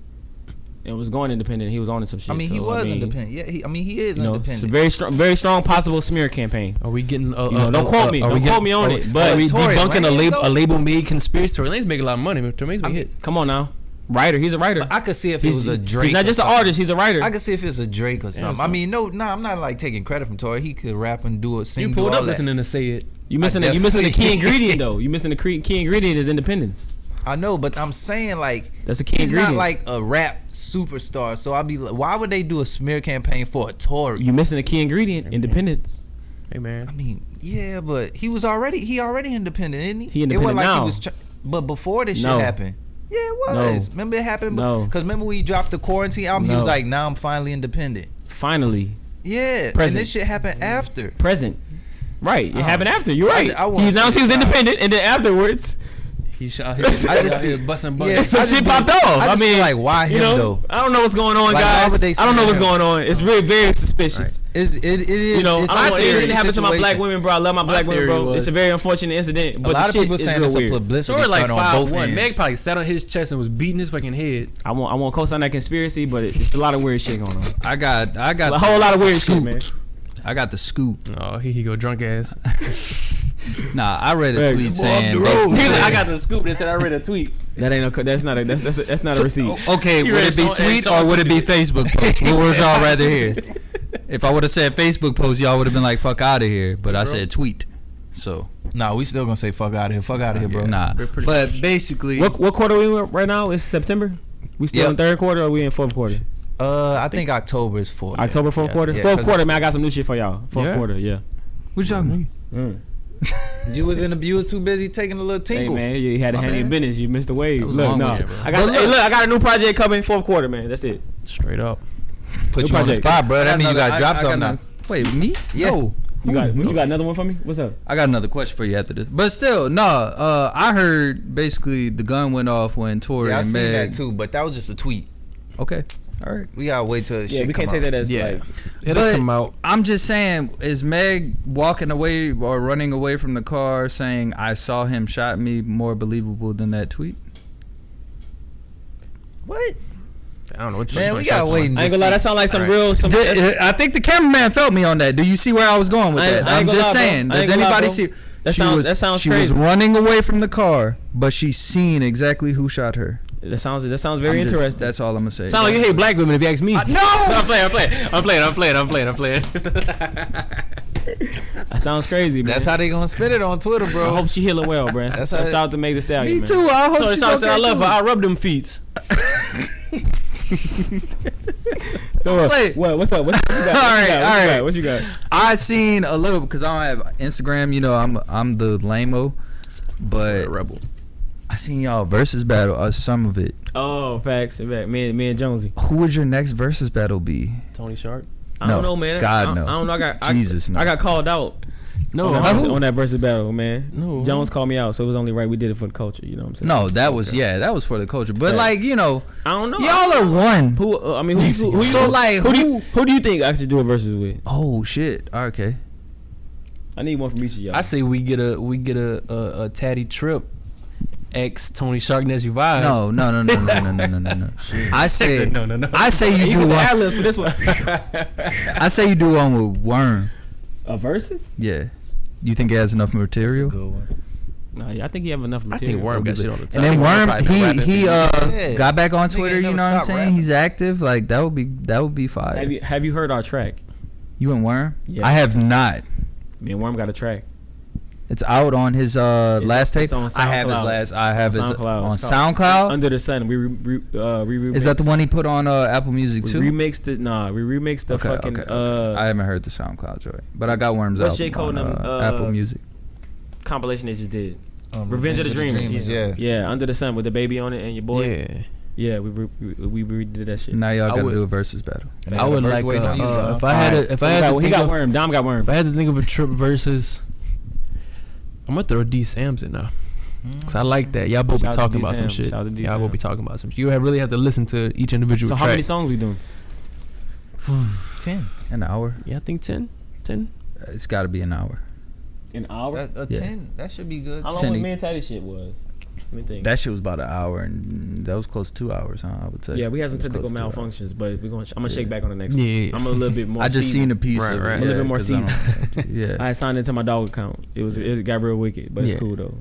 And was going independent. He was on some shit. I mean, he was independent. Yeah, he is independent. It's a very strong possible smear campaign. Are we getting? Don't quote me. Don't quote me on it. But are we debunking a Lanez, label made conspiracy? Tory Lanez making a lot of money. Tory Lanez hits. Come on now, writer. He's a writer. But I could see if it was a Drake. He's not just an artist. He's a writer. I could see if it's a Drake or something. I mean, I'm not like taking credit from Tory. He could rap and sing. You pulled up listening to Say It. You missing the key ingredient though. You missing the key ingredient is independence. I know, but I'm saying like that's a key he's ingredient. not like a rap superstar. So I'll be like, why would they do a smear campaign for a Tory? You missing the key ingredient, independence. Hey man. I mean, yeah, but he already independent, isn't he? He independent now. But before this shit happened, yeah, it was. Remember it happened? Because remember when he dropped the Quarantine album, he was like, now I'm finally independent. Finally. Yeah, Present. and this shit happened after. Present. Right, it happened after. You're right. He announced he was independent, and then afterwards. He shot his busting buttons. Yeah, some shit popped off. I mean, like, why him though? I don't know what's going on, like, guys. I don't know what's going on. It's really very suspicious. Right. It is. You know, it's I don't know if it happened to my black women, bro. I love my black women, bro. It's a very unfortunate incident. But a lot of people saying it's a publicity stunt on both ends. Meg probably sat on his chest and was beating his fucking head. I won't co-sign that conspiracy, but it's a lot of weird shit going on. I got a whole lot of weird shit, man. I got the scoop. Oh, here he go, drunk ass. Nah, I read a tweet saying. I got the scoop. They said I read a tweet. That ain't no. That's not a receipt. Okay, would it be tweet or would it be Facebook post? What would y'all rather hear? If I would have said Facebook post, y'all would have been like, "Fuck out of here." But I said tweet. So. Nah, we still gonna say fuck out of here. Fuck out of here, bro. Nah, but basically, what quarter are we in right now? It's September. We still in third quarter or are we in fourth quarter? I think October is fourth. October fourth quarter. Yeah, fourth quarter, man. I got some new shit for y'all. Fourth quarter, yeah. What y'all mean? You was too busy taking a little tinkle. Hey man, you had to handle your business. You missed the wave. Look, no. I got a new project coming fourth quarter, man. That's it. Straight up. Put you on the spot, bro. That means you gotta drop something now. Wait, me? Yeah. No. You got another one for me? What's up? I got another question for you after this. But still, I heard basically the gun went off when Tory and Meg. I seen that too, but that was just a tweet. Okay. All right. We gotta wait till shit we can't take that as like it'll come out. I'm just saying, is Meg walking away or running away from the car saying I saw him shot me more believable than that tweet? What? I don't know what man, we gotta wait. I ain't gonna lie, that sound like some real. I think the cameraman felt me on that. Do you see where I was going with that? I'm just saying. Does anybody see? That sounds she crazy. was running away from the car, but she's seen exactly who shot her. That sounds very interesting. That's all I'm gonna say. Sound like you hate black women if you ask me. No! I'm playing. That sounds crazy, man. That's how they gonna spin it on Twitter, bro. I hope she healing well, bro. That's shout out to Meg Thee Stallion. Me too. I hope she's okay. I love her. I rub them feet. So what's up? What you got? What you got? I seen a little because I don't have Instagram. You know, I'm the lame-o, but rebel. I seen y'all versus battle. Some of it. Oh, facts. Me and Jonesy. Who would your next versus battle be? ToneeShark. I don't know, man. God, no. I don't know. No. I got called out. No, on that versus battle, man. No, Jones called me out, so it was only right we did it for the culture. You know what I'm saying? No, that was for the culture. But like, you know, I don't know. Y'all are one. Who do you think I should do a versus with? Oh shit. Okay. I need one from each of y'all. I say we get a tatty trip X ToneeShark Nessie vibes. No. I say no. I say you do one. For this one. I say you do one with Worm. A versus? Yeah. You think it has enough material? Good one. No, yeah, I think he have enough I material. think Worm got shit on the And top. then Worm, he Yeah. got back on Twitter. Nigga You never know what I'm stop saying? rapping. He's active. Like that would be fire. Have you heard our track? You and Worm? Yes. I have not. Me and Worm got a track. It's out on his last tape. It's on I have his SoundCloud. last. I have his SoundCloud. on It's called SoundCloud. Under the Sun. We remixed. Is that the one he put on Apple Music We too? remixed it. Nah, we remixed the Okay, fucking. okay. I haven't heard the SoundCloud joint, but I got Worm's What's album J. Cole on and them, Apple Music. compilation they just did. Revenge of the Dreamers. Yeah. Yeah, Under the Sun with the baby on it and your boy. Yeah. Yeah, we redid that shit. Now y'all I gotta would- do a versus battle. I would like waiting on you, son. if I had to He think got of, Worm. Dom got Worm. if I had to think of a Trip versus, I'm gonna throw D Sam's in now. Cause I like that. Y'all both Shout be out to talking D about some Sam. shit. Shout out to D Y'all both Sam. be talking about some shit. You really have to listen to each individual So track. how many songs we doing? 10. An hour. Yeah, I think 10. It's got to be an hour. An hour? Yeah. 10. That should be good. How long 10 was me and Teddy shit was? Let me think. That shit was about an hour, and that was close to 2 hours, huh? I would say. Yeah, we had some It was technical close to 2 hours. malfunctions, but I'm gonna shake back on the next Yeah, one. yeah. I'm a little bit more. I just seen seasoned. a piece Right, of right. it. A little bit more 'cause I don't- Yeah. I signed into my dog account. It got real wicked, but Yeah. it's cool though.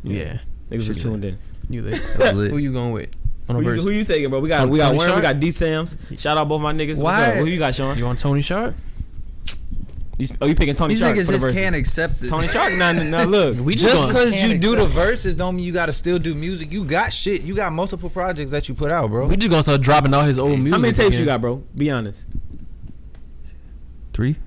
Yeah. Niggas was Shit. tuned in. You there? That was lit. Who you going with? On a Who verse? you taking, bro? We got Tony Worm, Shark? we got D Sam's. Shout out both my niggas. Why? What's up? Who you got, Shaun? You want ToneeShark? You picking These ToneeShark niggas for the just verse? can't accept it. ToneeShark? Nah, look. We Just gonna- because you do the verses don't mean you gotta still do music. You got shit. You got multiple projects that you put out, bro. we just gonna start dropping all his old music. How many tapes again. you got, bro? Be honest. 3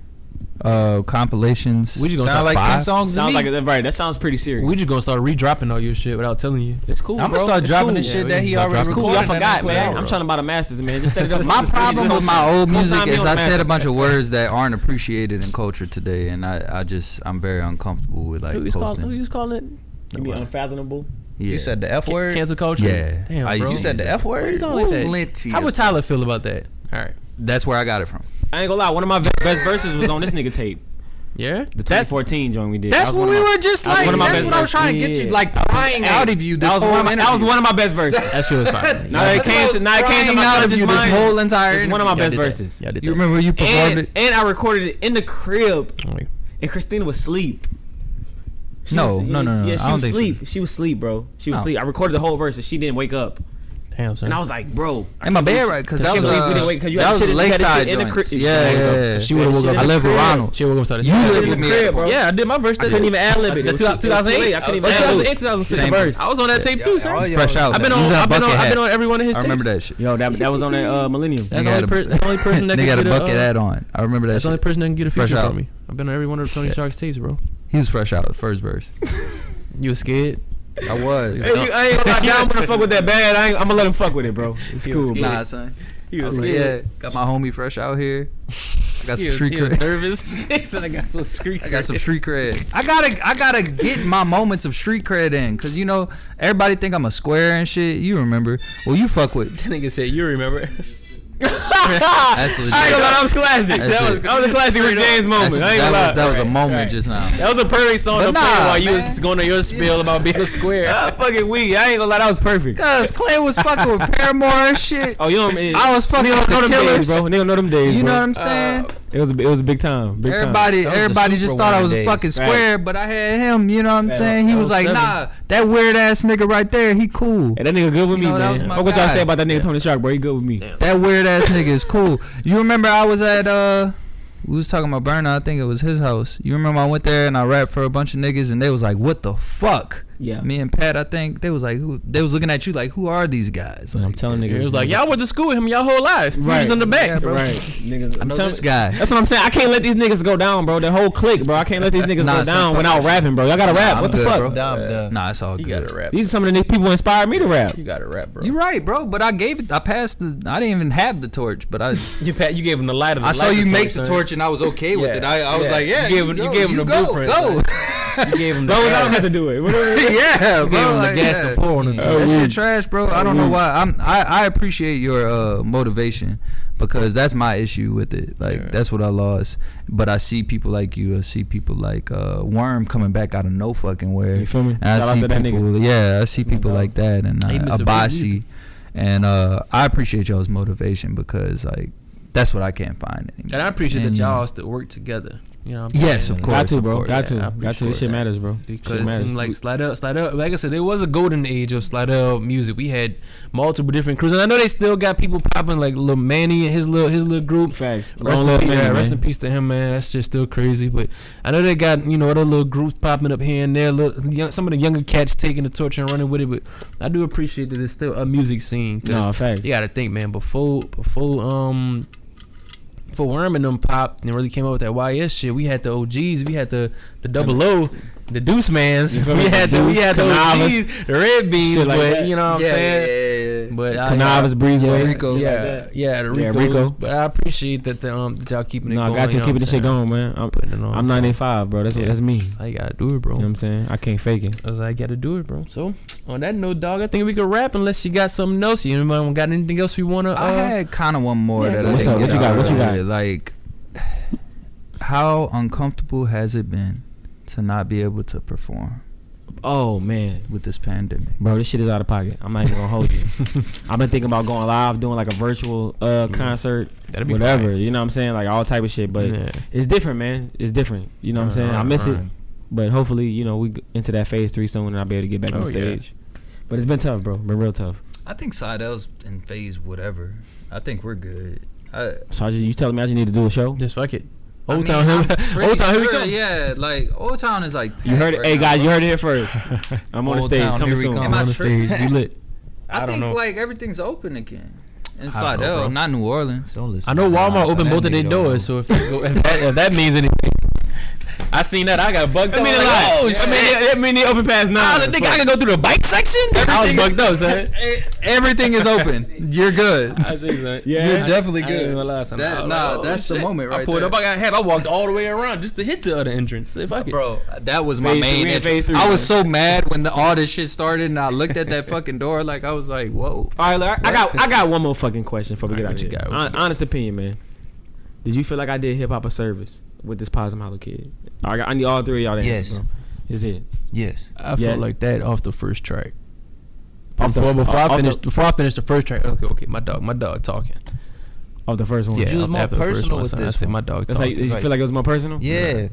compilations. We just gonna Sound start like 10 5. songs to Sounds me. like right. That sounds pretty serious. We just gonna start redropping all your shit without telling you. It's cool. I'm bro. gonna start It's dropping cool. the shit we that can he start already dropping. Cool, recorded. y'all forgot, and put man. out, I'm bro. trying to buy the masters, man. Just set it up. My problem with my old music Co-sign me is on I the said a masters. bunch of words that aren't appreciated in culture today, and I'm very uncomfortable with like Who you posting. calling it? You be unfathomable. Yeah. You said the F word. Cancel culture. Yeah. Damn, I bro. used You said the F Why you word. sound like that? Plenty How of- would Tyler feel about that? All right. That's where I got it from. I ain't gonna lie. One of my best verses was on this nigga tape. Yeah. The 2014 joint we did. That's That was what one we of my- were just that was like. one of my That's best what I was trying to get verses. you, like crying out of you. This That was whole one of my, interview. that was one of my best verses. That shit was fire. Now it came to crying my out of conscious you this mind. whole entire. It's one of my Y'all best did that. verses. Y'all did You that. remember you performed it? And I recorded it in the crib, Like, and Christina was asleep. No. Yeah, I she don't was think asleep. She was asleep, bro. She was No. asleep. I recorded the whole verse, and she didn't wake up. damn, son. And I was like, bro, In my bed, right? Because that was we didn't wait, 'cause you that had was shit- you had the lakeside shit in the joints. crib. Yeah. She would've woke up. I live with Ronald. She woke up and started. You singing. live in with the me. crib, bro. Yeah, I did my verse. I couldn't even ad lib it. The 2008. I couldn't even 2008, ad-lib. 2006. Same verse. I was on that tape too, son. Fresh out. I've been man. He was in a on. bucket I've hat. been on every one of his I tapes. remember that shit. Yo, that was on that Millennium. That's Nigga had the only person that Nigga can had a get bucket hat on. I remember that That's the only shit. person that can get a Fresh feature out. from me. I've been on every one of ToneeShark's tapes, bro. He was fresh out. First verse. You was scared? I was. Hey, I ain't gonna lie, I'm gonna fuck with that bad. I'm gonna let him fuck with it, bro. It's cool, bro. Nah, son. He I was was like, scared. yeah, got my homie fresh out here. I got some He street was cred. nervous. He said, "I got some street. I got some street cred. I gotta get my moments of street cred in, cause you know everybody think I'm a square and shit. You remember? Well, you fuck with. That nigga said, "You remember?" That's I ain't legit. gonna lie, that was classic. That's That was a classic Rick James moment. I ain't gonna lie. That was a moment just now. That was a perfect song But to play nah, while you man. was going on your spiel about being a square. Fucking weak. I ain't gonna lie, that was perfect. Cause Clay was fucking with Paramore and shit. Oh, you know what I mean? I was fucking with know the them days, Killers. bro. Nigga know them days, You bro. know what I'm saying? It was a big time. Big Everybody That was the everybody just thought I was Superwoman a fucking days. square, but I had him. You know what I'm That- saying? He that was was like, 07. nah, that weird ass nigga right there, he cool. Hey, that nigga good with You me, know, that was man. my Fuck what y'all guy. say about that nigga ToneeShark, bro. He good with me. That weird ass nigga is cool. You remember I was at we was talking about Burner, I think it was his house. You remember I went there and I rapped for a bunch of niggas and they was like, what the fuck? Yeah. Me and Pat, I think they was like, they was looking at you like, who are these guys? I'm Like, telling niggas. It was like, y'all went to school with him y'all whole lives. You Right. was in the back. Yeah, bro. Right. Niggas, I know I'm this telling- guy. That's what I'm saying. I can't let these niggas go down, bro. The whole clique, bro. I can't let these niggas Nah, go son, down fuck without that rapping, bro. Y'all gotta rap. I'm What the good, fuck? bro. Dumb. Nah, it's all You good. gotta rap. These are some of the people who inspired me to rap. You gotta rap, bro. You right, bro. But I passed I didn't even have the torch, but I You gave him the light of the I saw light you the make torch, the son. torch and I was okay with Yeah. it. I was Yeah. like, yeah, You gave him the go, blueprint, Go. You gave him the gas. I don't have to do it. Yeah, You bro. gave him Like, the gas yeah. to pour on it. That shit trash, bro. I don't know why. I appreciate your motivation because that's my issue with it. Like that's what I lost. But I see people like you. I see people like Worm coming back out of no fucking where. You feel me? And I see people. Yeah, I see people like that and Abasi. And I appreciate y'all's motivation because like that's what I can't find anymore. And I appreciate that y'all still work together. You know what I'm yes, saying? of course. Got to, bro. Yeah, Got to. This shit matters, bro. Because it seemed like Slidell, like I said, there was a golden age of Slidell music. We had multiple different crews, and I know they still got people popping like Lil Manny and his little group. Facts. Rest in peace to him, man. That's just still crazy. But I know they got other little groups popping up here and there. Some of the younger cats taking the torch and running with it. But I do appreciate that there's still a music scene. No, facts. You got to think, man. Before Worm and them popped and really came up with that YS shit, we had the OGs, we had the double O, the Deuce Mans, we had the OGs, the Red Beans, like but that. You know what I'm saying? But Canavas, Breezeway, Rico, the Ricos. But I appreciate that that y'all keeping it going. No, I got to keep this shit going, man. I'm 985, bro. That's me. I gotta do it, bro. You know what I'm saying? I can't fake it. I gotta do it, bro. So on that note, dog, I think we could wrap unless you got something else. You got anything else we wanna? I had kind of one more that I what's didn't up? What you got? Like, how uncomfortable has it been to not be able to perform? Oh man, with this pandemic, bro, this shit is out of pocket. I'm not even gonna hold you. I've been thinking about going live, doing like a virtual concert, whatever. Fine. You know what I'm saying? Like all type of shit. But it's different, man. It's different. You know what I'm saying? I miss it, but hopefully, we into that phase 3 soon, and I'll be able to get back on stage. But it's been tough, bro. Been real tough. I think Seidel's in phase whatever. I think we're good. So you telling me I just need to do a show? Just fuck it. Old Town, here we come. Yeah, like Old Town is like. You heard it, hey guys, you heard it here first. I'm on the stage. Coming soon. I'm on the stage. We lit. I think like everything's open again. In Slidell, not New Orleans. Don't listen. I know Walmart opened both of their doors, so if that means anything. I seen that. I got bugged up. I mean, they open past 9. I think I can go through the bike section. I was bugged up, son. Everything is open. You're good. I think so. Yeah, you're definitely good. That's the moment right there. I pulled up. I walked all the way around just to hit the other entrance. Bro, that was my main entrance. I was so mad when all this shit started, and I looked at that fucking door like I was like, whoa. All right, I got one more fucking question before we get out of here. Honest opinion, man. Did you feel like I did hip hop a service with this Possum Hollow Kid? I need all 3 of y'all to answer, bro. Is it? Yes. I felt like that off the first track. Before I finished the first track, okay, my dog talking. Off the first one? Yeah, you was more personal with this. I said my dog talking. Did you feel like it was more personal? Yeah.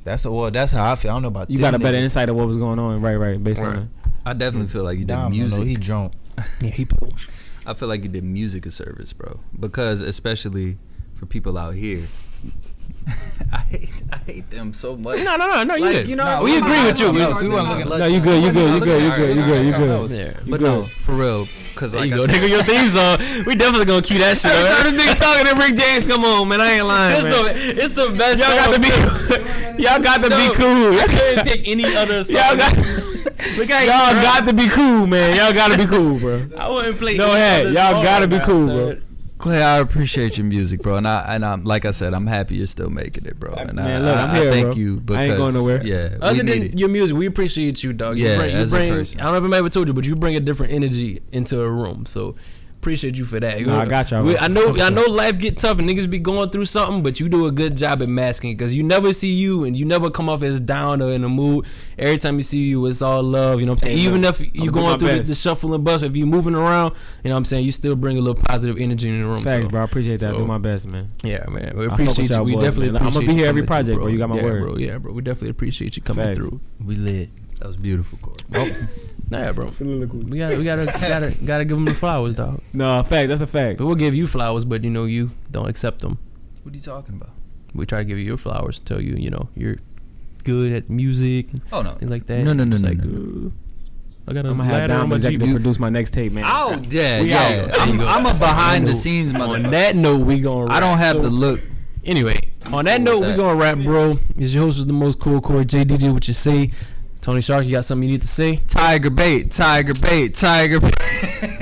That's how I feel. I don't know about you. Got a better insight of what was going on, right? Based on it. I definitely feel like you did music. He drunk. Yeah, he pulled. I feel like you did music a service, bro. Because especially for people out here. I hate them so much. No, you like, good. You know, we agree with you. No, you good. Yeah, but no, for real. Cause there you go, nigga. Your theme song. We definitely gonna cue that shit. Every time this nigga talking to Rick James, come on, man. I ain't lying, man. It's the best. Y'all got to be cool. I couldn't pick any other song. Y'all got to be cool, man. Y'all got to be cool, bro. I wouldn't play. No head. Y'all got to be cool, bro. Clay, I appreciate your music, bro, and I'm like I said, I'm happy you're still making it, bro. And man, look, I'm here, I thank bro. you because I ain't going nowhere. Yeah, other than your music, we appreciate you, dog. You bring, as a person. I don't know if I ever told you, but you bring a different energy into a room. So appreciate you for that. No, I got y'all. I know life get tough and niggas be going through something, but you do a good job at masking it because you never see you and you never come off as down or in a mood. Every time you see you, it's all love. You know what I'm saying? Even if you're going through the shuffle and bust, if you're moving around, you know what I'm saying, you still bring a little positive energy in the room. Thanks, bro. I appreciate that. I do my best, man. Yeah, man. We appreciate you. We definitely appreciate you. I'm gonna be here every project, bro. You got my word, bro. Yeah, bro. We definitely appreciate you coming through. We lit. That was beautiful, Corey. Nah, bro. We gotta give them the flowers, dog. No, fact. That's a fact. But we'll give you flowers, but you don't accept them. What are you talking about? We try to give you your flowers, tell you, you're good at music. Oh no, things like that. No. I'm gonna have Dom executive produce my next tape, man. Oh yeah. I'm a behind the scenes motherfucker. On that note, we gonna wrap. I don't have the look. Anyway, on that note, we gonna wrap, bro. It's your host with the most cool, Corey J. DJ, what you say. ToneeShark, you got something you need to say? Tiger bait.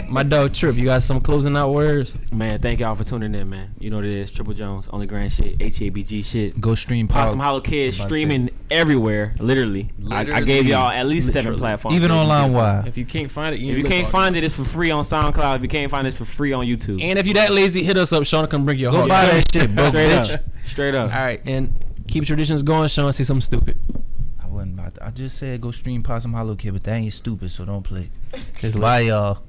My dog Trip, you got some closing out words? Man, thank y'all for tuning in, man. You know what it is. Triple Jones, only grand shit, HABG shit. Go stream Possum Hollow Kid, streaming everywhere, literally. I gave y'all at least 7 platforms. Even online wide. If you can't find it, if you can't find it, it's for free on SoundCloud. If you can't find it, it's for free on YouTube. And if you that lazy, hit us up. Shaun can bring your Go buy that shit, bro. Straight up. All right, and keep traditions going. Shaun, say something stupid. I wasn't about to. I just said go stream Possum Hollow Kid, but that ain't stupid, so don't play. Bye, y'all.